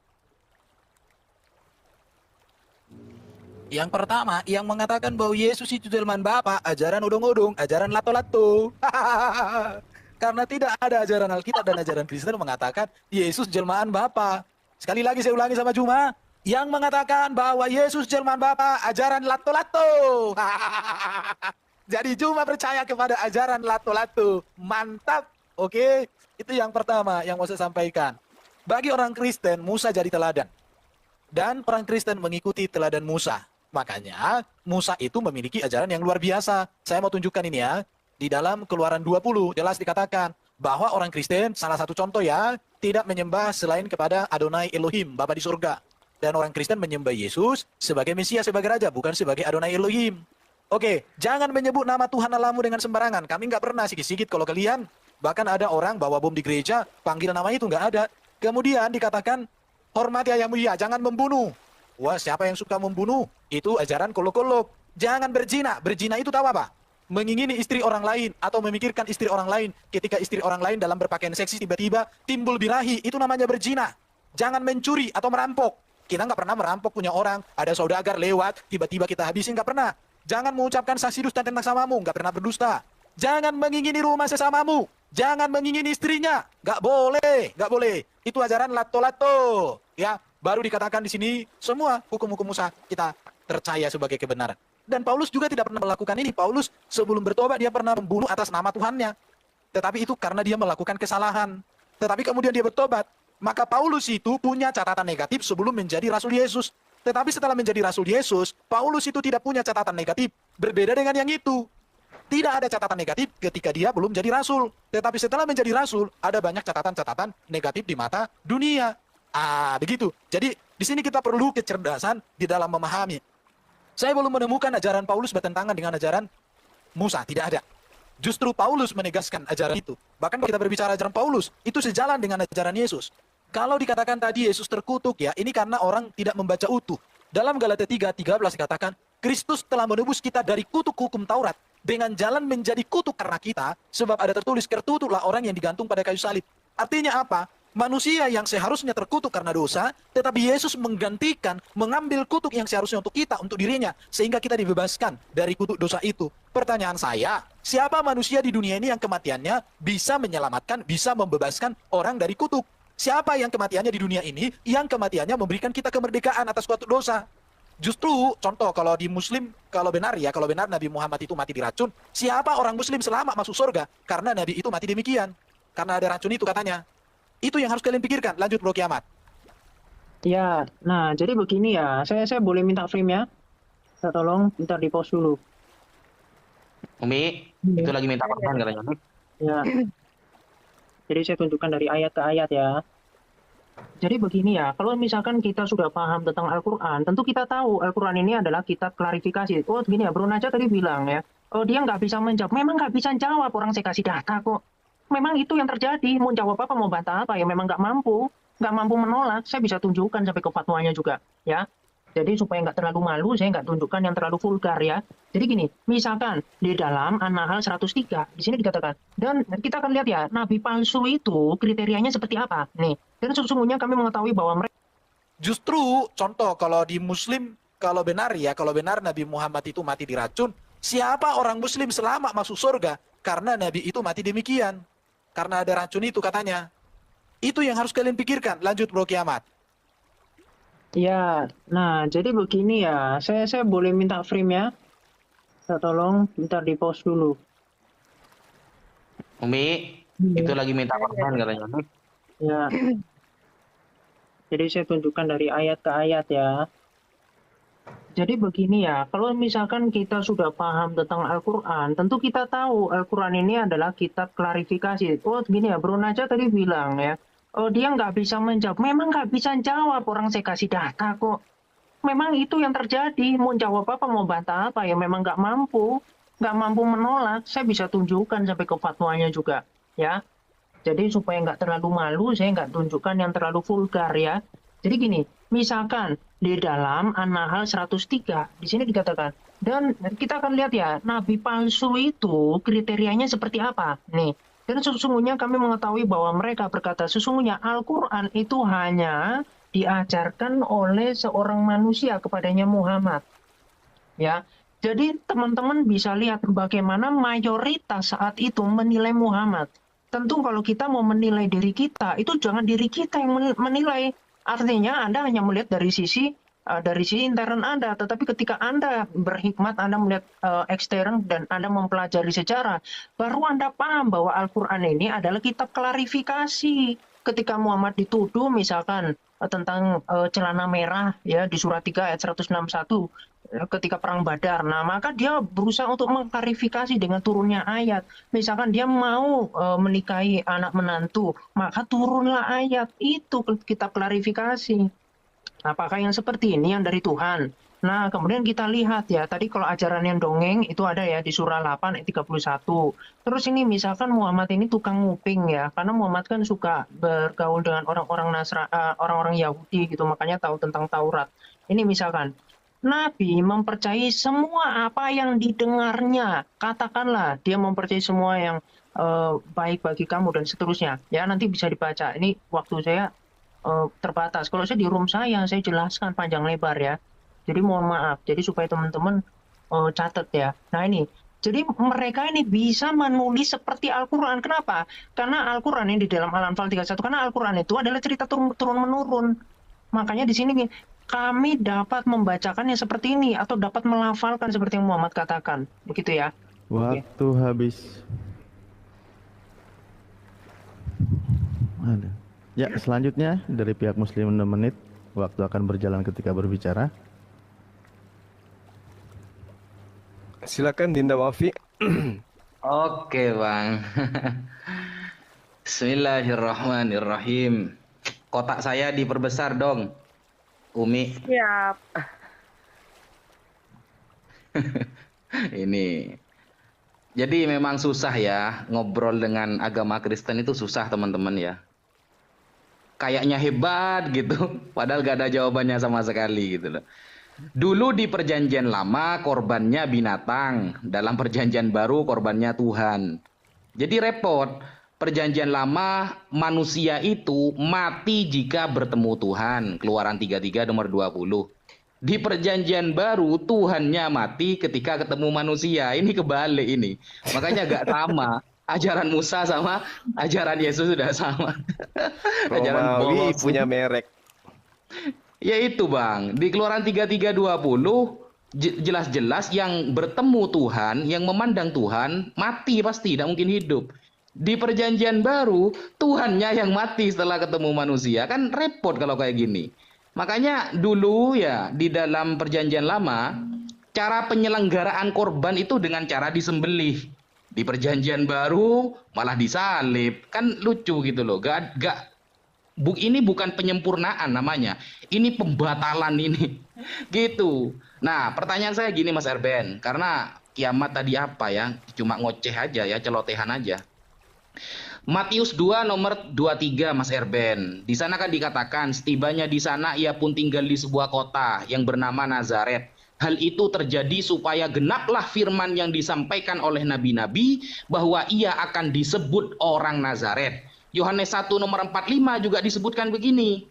Yang pertama, yang mengatakan bahwa Yesus itu jelmaan Bapa, ajaran odong-odong, ajaran lato-lato. Karena tidak ada ajaran Alkitab dan ajaran Kristen mengatakan Yesus jelmaan Bapa. Sekali lagi saya ulangi sama Juma, yang mengatakan bahwa Yesus jelmaan Bapa, ajaran lato-lato. Jadi Juma percaya kepada ajaran lato-lato. Mantap, oke? Itu yang pertama yang mau saya sampaikan. Bagi orang Kristen, Musa jadi teladan. Dan orang Kristen mengikuti teladan Musa. Makanya Musa itu memiliki ajaran yang luar biasa. Saya mau tunjukkan ini ya. Di dalam Keluaran 20 jelas dikatakan bahwa orang Kristen, salah satu contoh ya, tidak menyembah selain kepada Adonai Elohim, Bapa di surga. Dan orang Kristen menyembah Yesus sebagai Mesias, sebagai Raja, bukan sebagai Adonai Elohim. Oke, jangan menyebut nama Tuhan Allahmu dengan sembarangan. Kami nggak pernah sikit-sikit kalau kalian. Bahkan ada orang bawa bom di gereja, panggil namanya itu nggak ada. Kemudian dikatakan, hormati ayahmu ya, jangan membunuh. Wah, siapa yang suka membunuh? Itu ajaran kolok-kolok. Jangan berzina. Berzina itu tahu apa? Mengingini istri orang lain atau memikirkan istri orang lain. Ketika istri orang lain dalam berpakaian seksi tiba-tiba timbul birahi, itu namanya berzina. Jangan mencuri atau merampok. Kita nggak pernah merampok punya orang. Ada saudagar lewat, tiba-tiba kita habisin, nggak pernah. Jangan mengucapkan saksi dusta tentang samamu, nggak pernah berdusta. Jangan mengingini rumah sesamamu. Jangan mengingini istrinya. Nggak boleh, nggak boleh. Itu ajaran lato-lato. Ya. Baru dikatakan di sini semua hukum-hukum Musa kita percaya sebagai kebenaran. Dan Paulus juga tidak pernah melakukan ini. Paulus sebelum bertobat dia pernah membunuh atas nama Tuhannya. Tetapi itu karena dia melakukan kesalahan. Tetapi kemudian dia bertobat. Maka Paulus itu punya catatan negatif sebelum menjadi Rasul Yesus. Tetapi setelah menjadi Rasul Yesus, Paulus itu tidak punya catatan negatif. Berbeda dengan yang itu. Tidak ada catatan negatif ketika dia belum jadi Rasul. Tetapi setelah menjadi Rasul, ada banyak catatan-catatan negatif di mata dunia. Begitu. Jadi, di sini kita perlu kecerdasan di dalam memahami. Saya belum menemukan ajaran Paulus bertentangan dengan ajaran Musa. Tidak ada. Justru Paulus menegaskan ajaran itu. Bahkan kita berbicara ajaran Paulus, itu sejalan dengan ajaran Yesus. Kalau dikatakan tadi Yesus terkutuk ya, ini karena orang tidak membaca utuh. Dalam Galatia 3:13 dikatakan, Kristus telah menebus kita dari kutuk hukum Taurat dengan jalan menjadi kutuk karena kita, sebab ada tertulis, tertutuklah orang yang digantung pada kayu salib. Artinya apa? Manusia yang seharusnya terkutuk karena dosa, tetapi Yesus menggantikan, mengambil kutuk yang seharusnya untuk kita, untuk dirinya, sehingga kita dibebaskan dari kutuk dosa itu. Pertanyaan saya, siapa manusia di dunia ini yang kematiannya bisa menyelamatkan, bisa membebaskan orang dari kutuk? Siapa yang kematiannya di dunia ini, yang kematiannya memberikan kita kemerdekaan atas suatu dosa? Justru, contoh, kalau di Muslim, kalau benar Nabi Muhammad itu mati diracun, siapa orang Muslim selamat masuk surga? Karena Nabi itu mati demikian. Karena ada racun itu katanya. Itu yang harus kalian pikirkan. Lanjut Bro Kiamat. Ya, nah jadi begini ya, saya boleh minta frame ya? Saya tolong, minta di pause dulu. Umi, Iya. itu lagi minta pertanyaan katanya. Ya. Jadi saya tunjukkan dari ayat ke ayat ya. Jadi begini ya, kalau misalkan kita sudah paham tentang Al-Quran, tentu kita tahu Al-Quran ini adalah kitab klarifikasi. Oh gini ya, Bro Naja tadi bilang ya, oh dia nggak bisa menjawab. Memang nggak bisa jawab, orang saya kasih data kok. Memang itu yang terjadi, mau jawab apa, mau bantah apa, ya memang nggak mampu menolak. Saya bisa tunjukkan sampai ke fatwanya juga, ya. Jadi supaya nggak terlalu malu, saya nggak tunjukkan yang terlalu vulgar ya. Jadi gini, misalkan di dalam An-Nahl 103, di sini dikatakan, dan kita akan lihat ya, nabi palsu itu kriterianya seperti apa. Nih, dan sesungguhnya kami mengetahui bahwa mereka Justru, contoh, kalau di Muslim, kalau benar Nabi Muhammad itu mati diracun, siapa orang Muslim selamat masuk surga? Karena Nabi itu mati demikian. Karena ada racun itu katanya. Itu yang harus kalian pikirkan. Lanjut Bro Kiamat. ya, nah jadi begini ya, saya boleh minta frame ya. Saya tolong minta di pause dulu. Umi, Iya. itu lagi minta pertanyaan katanya. Ya. Jadi saya tunjukkan dari ayat ke ayat ya. Jadi begini ya, kalau misalkan kita sudah paham tentang Al-Quran, tentu kita tahu Al-Quran ini adalah kitab klarifikasi. Oh gini ya, Bro Naja tadi bilang ya, oh dia nggak bisa menjawab. Memang nggak bisa jawab, orang saya kasih data kok. Memang itu yang terjadi, mau jawab apa, mau bantah apa, ya memang nggak mampu menolak. Saya bisa tunjukkan sampai ke fatwanya juga, ya. Jadi supaya nggak terlalu malu, saya nggak tunjukkan yang terlalu vulgar ya. Jadi gini, misalkan di dalam An-Nahl 103, di sini dikatakan, dan kita akan lihat ya, nabi palsu itu kriterianya seperti apa. Nih, dan sesungguhnya kami mengetahui bahwa mereka berkata, sesungguhnya Al-Quran itu hanya diajarkan oleh seorang manusia kepadanya Muhammad. Ya, jadi teman-teman bisa lihat bagaimana mayoritas saat itu menilai Muhammad. Tentu kalau kita mau menilai diri kita, itu jangan diri kita yang menilai. Artinya Anda hanya melihat dari sisi intern Anda, tetapi ketika Anda berhikmat, Anda melihat ekstern dan Anda mempelajari sejarah, baru Anda paham bahwa Al-Quran ini adalah kitab klarifikasi. Ketika Muhammad dituduh misalkan tentang celana merah ya di surat 3 ayat 161 ketika perang Badar. Nah, maka dia berusaha untuk mengklarifikasi dengan turunnya ayat. Misalkan dia mau menikahi anak menantu, maka turunlah ayat. Itu kita klarifikasi. Apakah yang seperti ini yang dari Tuhan? Nah, kemudian kita lihat ya, tadi kalau ajaran yang dongeng itu ada ya di surah 8 ayat 31. Terus ini misalkan Muhammad ini tukang nguping ya, karena Muhammad kan suka bergaul dengan orang-orang Yahudi gitu, makanya tahu tentang Taurat. Ini misalkan Nabi mempercayai semua apa yang didengarnya. Katakanlah dia mempercayai semua yang baik bagi kamu dan seterusnya. Ya, nanti bisa dibaca. Ini waktu saya terbatas. Kalau saya di room saya jelaskan panjang lebar ya. Jadi mohon maaf. Jadi supaya teman-teman catat ya. Nah ini. Jadi mereka ini bisa menulis seperti Al-Quran. Kenapa? Karena Al-Quran ini di dalam Al-Anfal 31. Karena Al-Quran itu adalah cerita turun-menurun. Makanya di sini kami dapat membacakannya seperti ini atau dapat melafalkan seperti yang Muhammad katakan. Begitu ya. Waktu habis. Ada. Ya, selanjutnya dari pihak Muslim 6 menit. Waktu akan berjalan ketika berbicara. Silakan Dinda Wafi. Oke, Bang. Bismillahirrahmanirrahim. Kotak saya diperbesar dong, Umi. Siap. Ini. Jadi memang susah ya ngobrol dengan agama Kristen itu susah teman-teman ya. Kayaknya hebat gitu, padahal gak ada jawabannya sama sekali gitu loh. Dulu di perjanjian lama korbannya binatang, dalam perjanjian baru korbannya Tuhan. Jadi repot. Perjanjian lama manusia itu mati jika bertemu Tuhan. Keluaran 33 nomor 20. Di perjanjian baru Tuhannya mati ketika ketemu manusia. Ini kebalik ini. Makanya gak sama. Ajaran Musa sama ajaran Yesus sudah sama. Ajaran Romawi bolos. punya merek. Ya itu Bang, di Keluaran 33:20 jelas-jelas yang bertemu Tuhan, yang memandang Tuhan mati pasti, tidak mungkin hidup. Di perjanjian baru Tuhannya yang mati setelah ketemu manusia, kan repot kalau kayak gini. Makanya dulu ya di dalam perjanjian lama cara penyelenggaraan korban itu dengan cara disembelih. Di perjanjian baru malah disalib, kan lucu gitu loh. Ini bukan penyempurnaan namanya, ini pembatalan ini, gitu. Nah, pertanyaan saya gini Mas Erben, karena kiamat tadi apa ya, cuma ngoceh aja ya, celotehan aja. Matius 2 nomor 23 Mas Erben, di sana kan dikatakan, setibanya di sana ia pun tinggal di sebuah kota yang bernama Nazaret. Hal itu terjadi supaya genaplah firman yang disampaikan oleh nabi-nabi bahwa ia akan disebut orang Nazaret. Yohanes 1 nomor 45 juga disebutkan begini.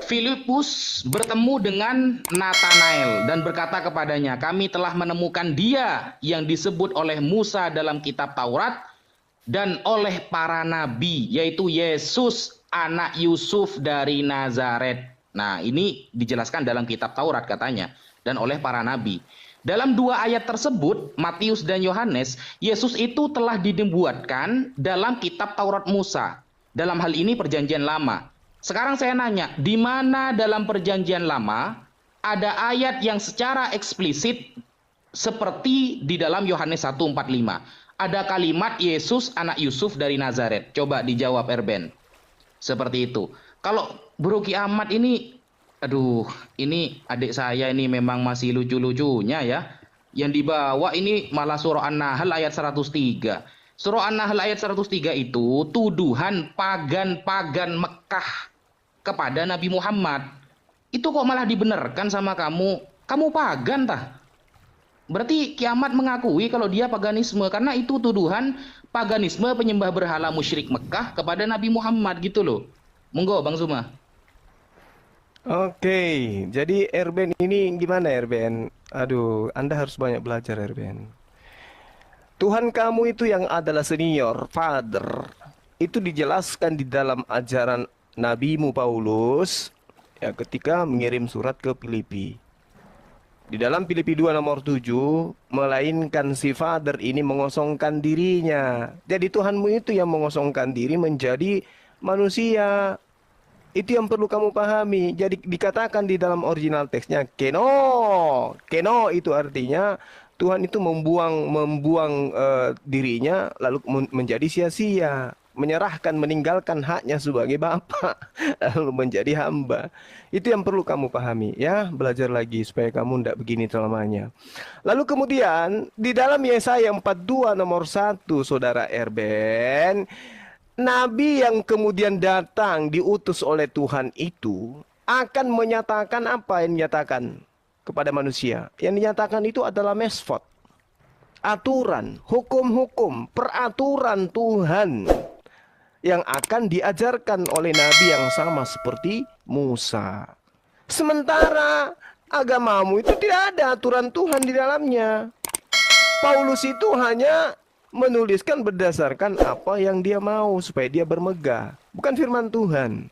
Filipus bertemu dengan Nathanael dan berkata kepadanya, kami telah menemukan dia yang disebut oleh Musa dalam kitab Taurat dan oleh para nabi, yaitu Yesus anak Yusuf dari Nazaret. Nah, ini dijelaskan dalam kitab Taurat katanya, dan oleh para nabi. Dalam dua ayat tersebut, Matius dan Yohanes, Yesus itu telah dinubuatkan dalam kitab Taurat Musa. Dalam hal ini perjanjian lama. Sekarang saya nanya, di mana dalam perjanjian lama ada ayat yang secara eksplisit seperti di dalam Yohanes 1:45? Ada kalimat Yesus anak Yusuf dari Nazaret. Coba dijawab Erben. Seperti itu. Kalau bro kiamat ini, aduh, ini adik saya ini memang masih lucu-lucunya ya. Yang dibawa ini malah surah An-Nahl ayat 103. Surah An-Nahl ayat 103 itu tuduhan pagan-pagan Mekah kepada Nabi Muhammad. Itu kok malah dibenarkan sama kamu? Kamu pagan tah? Berarti kiamat mengakui kalau dia paganisme, karena itu tuduhan paganisme penyembah berhala musyrik Mekah kepada Nabi Muhammad gitu loh. Monggo Bang Zuma. Oke, jadi Erben ini gimana Erben? Aduh, Anda harus banyak belajar Erben. Tuhan kamu itu yang adalah senior, father. Itu dijelaskan di dalam ajaran Nabimu Paulus ya, ketika mengirim surat ke Filipi. Di dalam Filipi 2 nomor 7, melainkan si father ini mengosongkan dirinya. Jadi Tuhanmu itu yang mengosongkan diri menjadi manusia. Itu yang perlu kamu pahami. Jadi dikatakan di dalam original teksnya keno. Keno itu artinya Tuhan itu membuang dirinya lalu menjadi sia-sia, menyerahkan, meninggalkan haknya sebagai bapa lalu menjadi hamba. Itu yang perlu kamu pahami ya. Belajar lagi supaya kamu tidak begini selamanya. Lalu kemudian di dalam Yesaya 42 nomor 1 Saudara Erben, Nabi yang kemudian datang diutus oleh Tuhan itu akan menyatakan apa yang dinyatakan kepada manusia. Yang dinyatakan itu adalah mesfot, aturan, hukum-hukum, peraturan Tuhan yang akan diajarkan oleh Nabi yang sama seperti Musa. Sementara agamamu itu tidak ada aturan Tuhan di dalamnya. Paulus itu hanya menuliskan berdasarkan apa yang dia mau supaya dia bermegah, bukan firman Tuhan.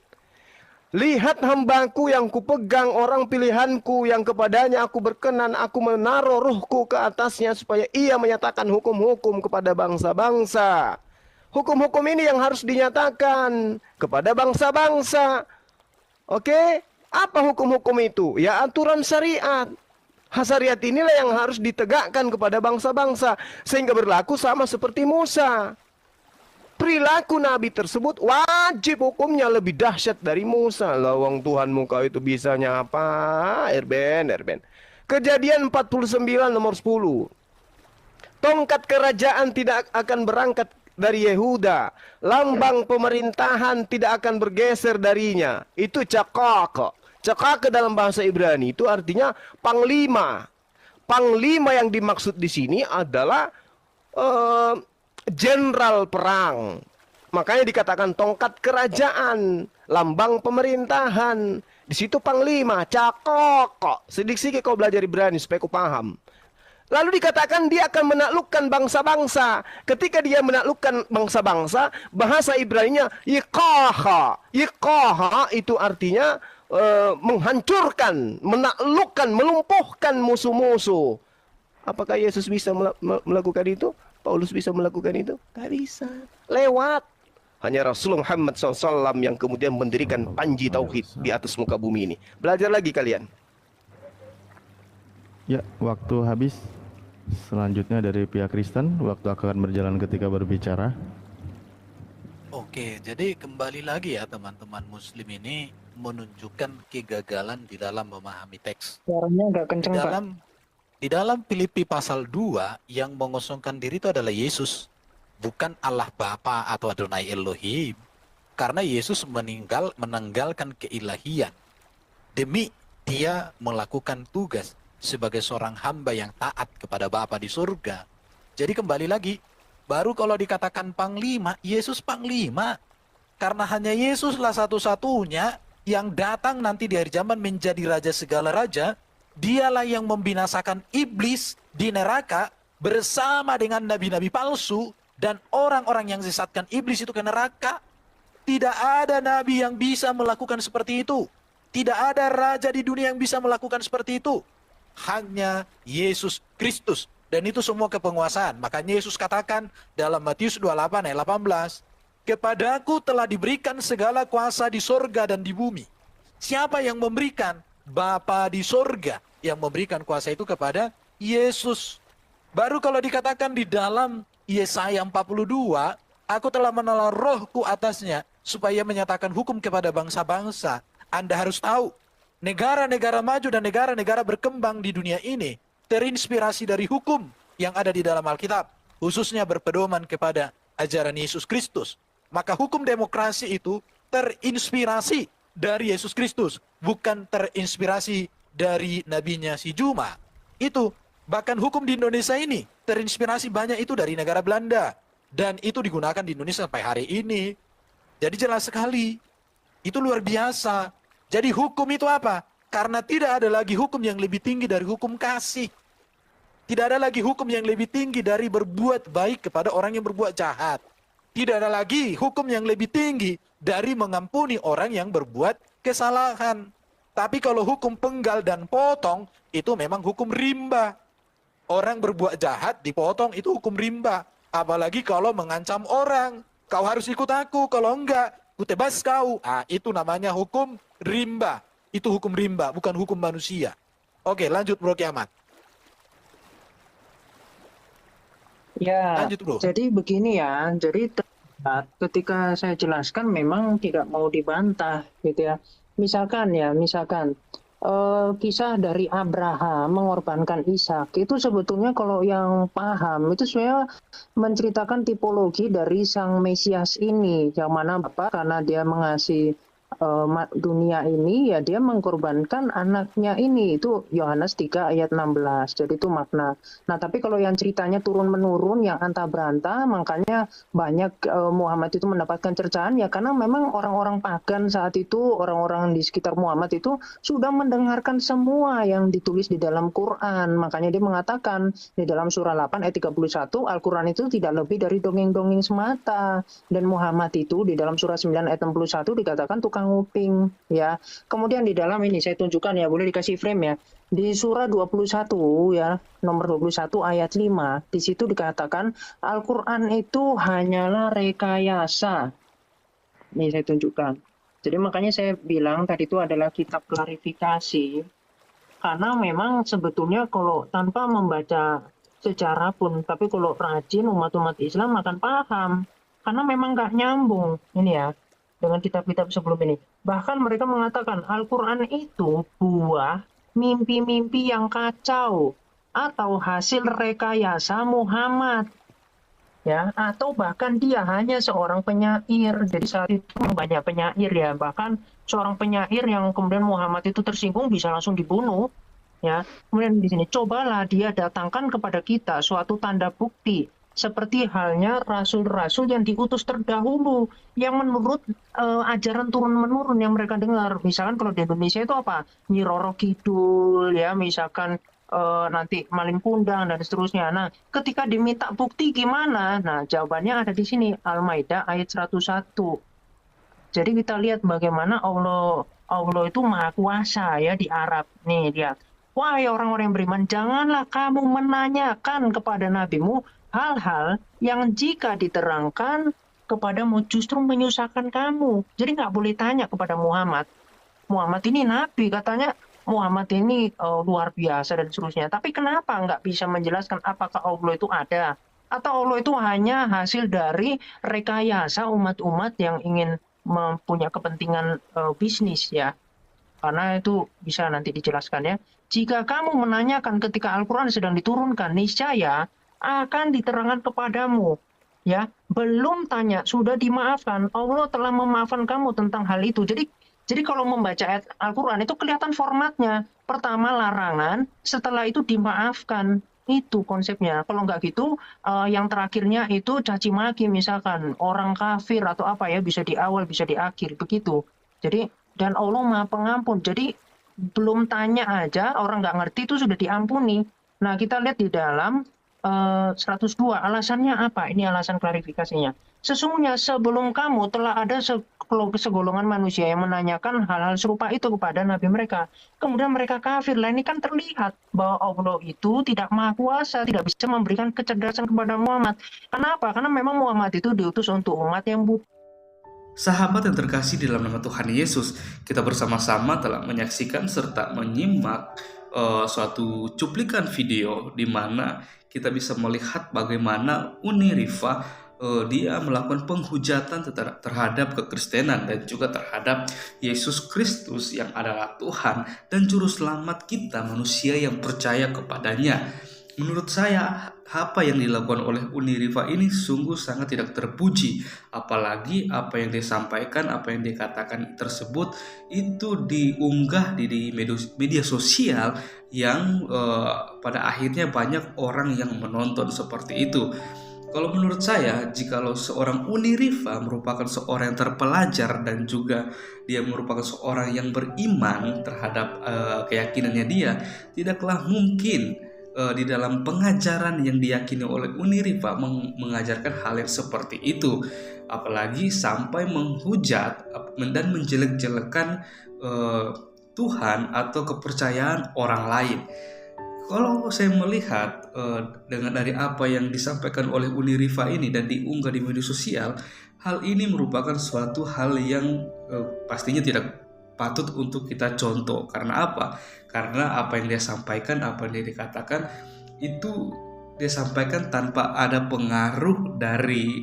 Lihat hambaku yang kupegang, orang pilihanku yang kepadanya aku berkenan, aku menaruh ruhku ke atasnya supaya ia menyatakan hukum-hukum kepada bangsa-bangsa. Hukum-hukum ini yang harus dinyatakan kepada bangsa-bangsa. Oke, apa hukum-hukum itu? Ya aturan syariat. Syariat inilah yang harus ditegakkan kepada bangsa-bangsa sehingga berlaku sama seperti Musa. Perilaku Nabi tersebut wajib hukumnya lebih dahsyat dari Musa. Lawang Tuhanmu kau itu bisanya apa? Erben. Kejadian 49 nomor 10. Tongkat kerajaan tidak akan berangkat dari Yehuda. Lambang pemerintahan tidak akan bergeser darinya. Itu cakak. Cakak dalam bahasa Ibrani itu artinya panglima. Panglima yang dimaksud di sini adalah jenderal perang. Makanya dikatakan tongkat kerajaan, lambang pemerintahan. Di situ panglima, cakok. Sedikit-sedikit kau belajar Ibrani supaya kau paham. Lalu dikatakan dia akan menaklukkan bangsa-bangsa. Ketika dia menaklukkan bangsa-bangsa, bahasa Ibraninya yikaha. Yikaha itu artinya menghancurkan, menaklukkan, melumpuhkan musuh-musuh. Apakah Yesus bisa melakukan itu? Paulus bisa melakukan itu? Gak bisa. Lewat. Hanya Rasulullah Muhammad SAW yang kemudian mendirikan panji tauhid di atas muka bumi ini. Belajar lagi kalian. Ya, waktu habis. Selanjutnya dari pihak Kristen, waktu akan berjalan ketika berbicara. Oke, jadi kembali lagi ya teman-teman Muslim ini menunjukkan kegagalan di dalam memahami teks. Suaranya agak kenceng, Pak. Di dalam Filipi pasal 2 yang mengosongkan diri itu adalah Yesus, bukan Allah Bapa atau Adonai Elohim. Karena Yesus menanggalkan keilahian demi dia melakukan tugas sebagai seorang hamba yang taat kepada Bapa di surga. Jadi kembali lagi, baru kalau dikatakan panglima, Yesus panglima. Karena hanya Yesuslah satu-satunya yang datang nanti di akhir zaman menjadi raja segala raja. Dialah yang membinasakan iblis di neraka bersama dengan nabi-nabi palsu dan orang-orang yang sesatkan iblis itu ke neraka. Tidak ada nabi yang bisa melakukan seperti itu. Tidak ada raja di dunia yang bisa melakukan seperti itu. Hanya Yesus Kristus. Dan itu semua kepenguasaan. Makanya Yesus katakan dalam Matius 28 ayat 18, "Kepadaku telah diberikan segala kuasa di sorga dan di bumi." Siapa yang memberikan? Bapa di sorga yang memberikan kuasa itu kepada Yesus. Baru kalau dikatakan di dalam Yesaya 42, "Aku telah menaruh rohku atasnya supaya menyatakan hukum kepada bangsa-bangsa." Anda harus tahu, negara-negara maju dan negara-negara berkembang di dunia ini terinspirasi dari hukum yang ada di dalam Alkitab, khususnya berpedoman kepada ajaran Yesus Kristus. Maka hukum demokrasi itu terinspirasi dari Yesus Kristus, bukan terinspirasi dari nabinya si Juma. Itu, bahkan hukum di Indonesia ini terinspirasi banyak itu dari negara Belanda. Dan itu digunakan di Indonesia sampai hari ini. Jadi jelas sekali, itu luar biasa. Jadi hukum itu apa? Karena tidak ada lagi hukum yang lebih tinggi dari hukum kasih. Tidak ada lagi hukum yang lebih tinggi dari berbuat baik kepada orang yang berbuat jahat. Tidak ada lagi hukum yang lebih tinggi dari mengampuni orang yang berbuat kesalahan. Tapi kalau hukum penggal dan potong, itu memang hukum rimba. Orang berbuat jahat dipotong, itu hukum rimba. Apalagi kalau mengancam orang. Kau harus ikut aku, kalau enggak, ku tebas kau. Itu namanya hukum rimba. Itu hukum rimba, bukan hukum manusia. Oke, lanjut Bro Kiamat. Ya, Lanjut, Bro. jadi begini ya. Jadi ketika saya jelaskan memang tidak mau dibantah gitu ya. Misalkan kisah dari Abraham mengorbankan Ishak itu sebetulnya kalau yang paham itu sebenarnya menceritakan tipologi dari sang Mesias ini, yang mana Bapak karena dia mengasihi dunia ini ya dia mengorbankan anaknya ini, itu Yohanes 3 ayat 16. Jadi itu makna. Nah, tapi kalau yang ceritanya turun menurun yang antah berantah, makanya banyak Muhammad itu mendapatkan cercaan ya karena memang orang-orang pagan saat itu, orang-orang di sekitar Muhammad itu sudah mendengarkan semua yang ditulis di dalam Quran. Makanya dia mengatakan di dalam surah 8 ayat 31 Al-Quran itu tidak lebih dari dongeng-dongeng semata. Dan Muhammad itu di dalam surah 9 ayat 61 dikatakan tukang nguping ya. Kemudian di dalam ini saya tunjukkan ya, boleh dikasih frame ya. Di surah 21 ya, nomor 21 ayat 5, di situ dikatakan Al-Qur'an itu hanyalah rekayasa. Nih saya tunjukkan. Jadi makanya saya bilang tadi itu adalah kitab klarifikasi, karena memang sebetulnya kalau tanpa membaca sejarah pun, tapi kalau rajin umat-umat Islam akan paham, karena memang nggak nyambung ini ya dengan kitab-kitab sebelum ini. Bahkan mereka mengatakan Al-Quran itu buah mimpi-mimpi yang kacau atau hasil rekayasa Muhammad, ya, atau bahkan dia hanya seorang penyair. Jadi saat itu banyak penyair ya, bahkan seorang penyair yang kemudian Muhammad itu tersinggung bisa langsung dibunuh, ya. Kemudian di sini cobalah dia datangkan kepada kita suatu tanda bukti seperti halnya rasul-rasul yang diutus terdahulu yang menurut ajaran turun menurun yang mereka dengar. Misalkan kalau di Indonesia itu apa, Nyi Roro Kidul, ya, misalkan nanti maling kundang dan seterusnya. Nah, ketika diminta bukti gimana? Nah, jawabannya ada di sini, Al-Maidah ayat 101. Jadi kita lihat bagaimana Allah itu maha kuasa ya di Arab. Nih lihat. Wahai orang-orang yang beriman, janganlah kamu menanyakan kepada nabimu hal-hal yang jika diterangkan kepadamu justru menyusahkan kamu. Jadi nggak boleh tanya kepada Muhammad. Muhammad ini nabi, katanya Muhammad ini luar biasa dan seterusnya. Tapi kenapa nggak bisa menjelaskan apakah Allah itu ada? Atau Allah itu hanya hasil dari rekayasa umat-umat yang ingin mempunyai kepentingan bisnis ya. Karena itu bisa nanti dijelaskan ya. Jika kamu menanyakan ketika Al-Quran sedang diturunkan, niscaya akan diterangkan kepadamu. Ya, belum tanya, sudah dimaafkan. Allah telah memaafkan kamu tentang hal itu. Jadi kalau membaca ayat Al-Quran itu kelihatan formatnya. Pertama larangan, setelah itu dimaafkan. Itu konsepnya. Kalau nggak gitu, yang terakhirnya itu caci maki misalkan. Orang kafir atau apa ya, bisa di awal, bisa di akhir. Begitu. Jadi, dan Allah maha pengampun. Jadi, belum tanya aja, orang nggak ngerti itu sudah diampuni. Nah, kita lihat di dalam 102, alasannya apa? Ini alasan klarifikasinya. Sesungguhnya sebelum kamu telah ada segolongan manusia yang menanyakan hal-hal serupa itu kepada nabi mereka. Kemudian mereka kafir. Lah ini kan terlihat bahwa Allah itu tidak maha kuasa, tidak bisa memberikan kecerdasan kepada Muhammad. Kenapa? Karena memang Muhammad itu diutus untuk umat yang buta. Sahabat yang terkasih di dalam nama Tuhan Yesus, kita bersama-sama telah menyaksikan serta menyimak suatu cuplikan video di mana kita bisa melihat bagaimana Uni Rifa dia melakukan penghujatan terhadap kekristenan dan juga terhadap Yesus Kristus yang adalah Tuhan dan juru selamat kita manusia yang percaya kepadanya. Menurut saya, apa yang dilakukan oleh Uni Rifa ini sungguh sangat tidak terpuji. Apalagi apa yang disampaikan, apa yang dikatakan tersebut itu diunggah di media sosial yang pada akhirnya banyak orang yang menonton seperti itu. Kalau menurut saya, jikalau seorang Uni Rifa merupakan seorang yang terpelajar dan juga dia merupakan seorang yang beriman terhadap keyakinannya dia, tidaklah mungkin di dalam pengajaran yang diyakini oleh Uni Rifa mengajarkan hal yang seperti itu, apalagi sampai menghujat dan menjelek-jelekan Tuhan atau kepercayaan orang lain. Kalau saya melihat dengan dari apa yang disampaikan oleh Uni Rifa ini dan diunggah di media sosial, hal ini merupakan suatu hal yang pastinya tidak patut untuk kita contoh. Karena apa? Karena apa yang dia sampaikan, apa yang dia dikatakan itu dia sampaikan tanpa ada pengaruh dari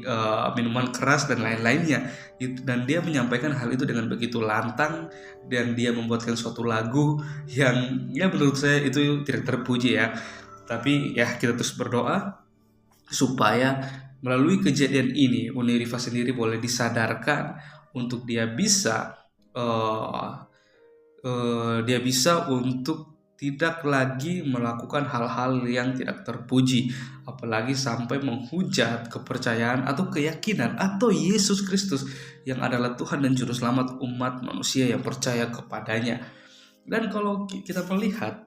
minuman keras dan lain-lainnya. Dan dia menyampaikan hal itu dengan begitu lantang dan dia membuatkan suatu lagu yang ya menurut saya itu tidak terpuji ya. Tapi ya kita terus berdoa supaya melalui kejadian ini Uni Rifa sendiri boleh disadarkan untuk dia bisa untuk tidak lagi melakukan hal-hal yang tidak terpuji, apalagi sampai menghujat kepercayaan atau keyakinan atau Yesus Kristus yang adalah Tuhan dan Juru Selamat umat manusia yang percaya kepadanya. Dan kalau kita melihat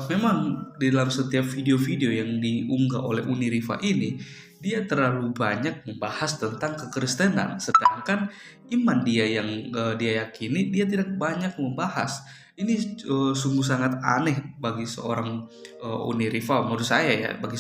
memang di dalam setiap video-video yang diunggah oleh Uni Rifa ini, dia terlalu banyak membahas tentang kekristenan, sedangkan iman dia yang dia yakini dia tidak banyak membahas. Ini sungguh sangat aneh bagi seorang Uni Rifa menurut saya ya, bagi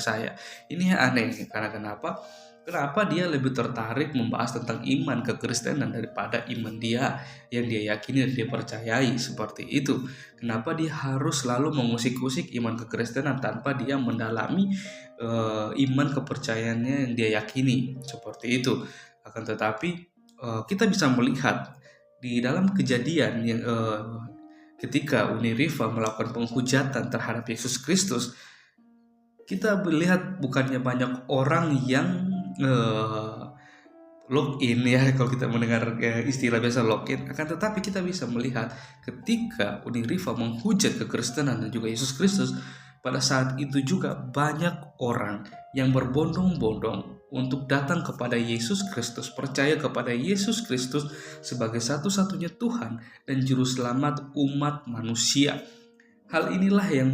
saya ini aneh. Karena kenapa? Kenapa dia lebih tertarik membahas tentang iman kekristenan daripada iman dia yang dia yakini dan dia percayai seperti itu? Kenapa dia harus selalu mengusik-usik iman kekristenan tanpa dia mendalami iman kepercayaannya yang dia yakini seperti itu? Akan tetapi kita bisa melihat di dalam kejadian yang ketika Uniriva melakukan penghujatan terhadap Yesus Kristus, kita melihat bukannya banyak orang yang login ya, kalau kita mendengar istilah biasa login, akan tetapi kita bisa melihat ketika Uniriva menghujat kekristenan dan juga Yesus Kristus, pada saat itu juga banyak orang yang berbondong-bondong untuk datang kepada Yesus Kristus, percaya kepada Yesus Kristus sebagai satu-satunya Tuhan dan Juru Selamat umat manusia. Hal inilah yang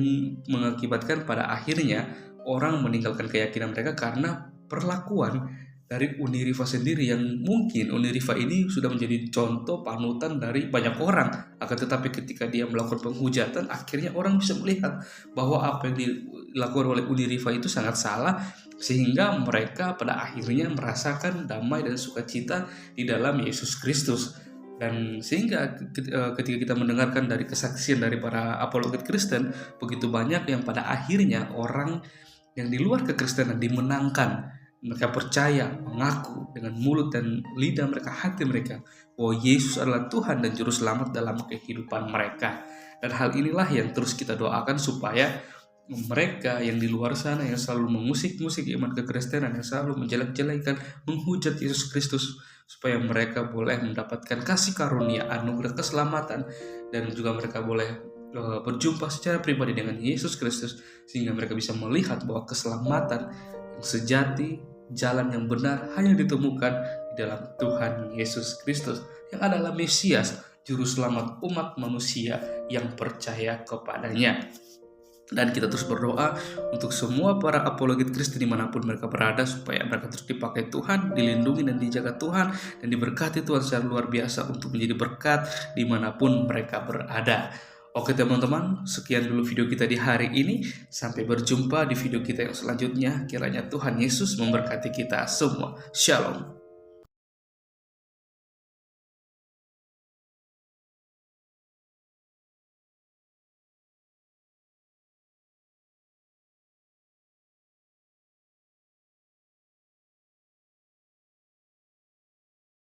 mengakibatkan pada akhirnya orang meninggalkan keyakinan mereka karena perlakuan dari Uniriva sendiri, yang mungkin Uniriva ini sudah menjadi contoh panutan dari banyak orang. Akan tetapi ketika dia melakukan penghujatan, akhirnya orang bisa melihat bahwa apa yang dilakukan oleh Uniriva itu sangat salah, sehingga mereka pada akhirnya merasakan damai dan sukacita di dalam Yesus Kristus. Dan sehingga ketika kita mendengarkan dari kesaksian dari para apologet Kristen, begitu banyak yang pada akhirnya orang yang di luar kekristenan dimenangkan. Mereka percaya, mengaku dengan mulut dan lidah mereka, hati mereka, bahwa Yesus adalah Tuhan dan Juru Selamat dalam kehidupan mereka. Dan hal inilah yang terus kita doakan supaya mereka yang di luar sana yang selalu mengusik-musik iman kekristenan, yang selalu menjelek-jelekan, menghujat Yesus Kristus, supaya mereka boleh mendapatkan kasih karunia, anugerah keselamatan, dan juga mereka boleh berjumpa secara pribadi dengan Yesus Kristus, sehingga mereka bisa melihat bahwa keselamatan yang sejati, jalan yang benar hanya ditemukan di dalam Tuhan Yesus Kristus, yang adalah Mesias, Juru Selamat umat manusia yang percaya kepadanya. Dan kita terus berdoa untuk semua para apologet Kristen dimanapun mereka berada, supaya mereka terus dipakai Tuhan, dilindungi dan dijaga Tuhan, dan diberkati Tuhan secara luar biasa untuk menjadi berkat dimanapun mereka berada. Oke teman-teman, sekian dulu video kita di hari ini. Sampai berjumpa di video kita yang selanjutnya. Kiranya Tuhan Yesus memberkati kita semua. Shalom.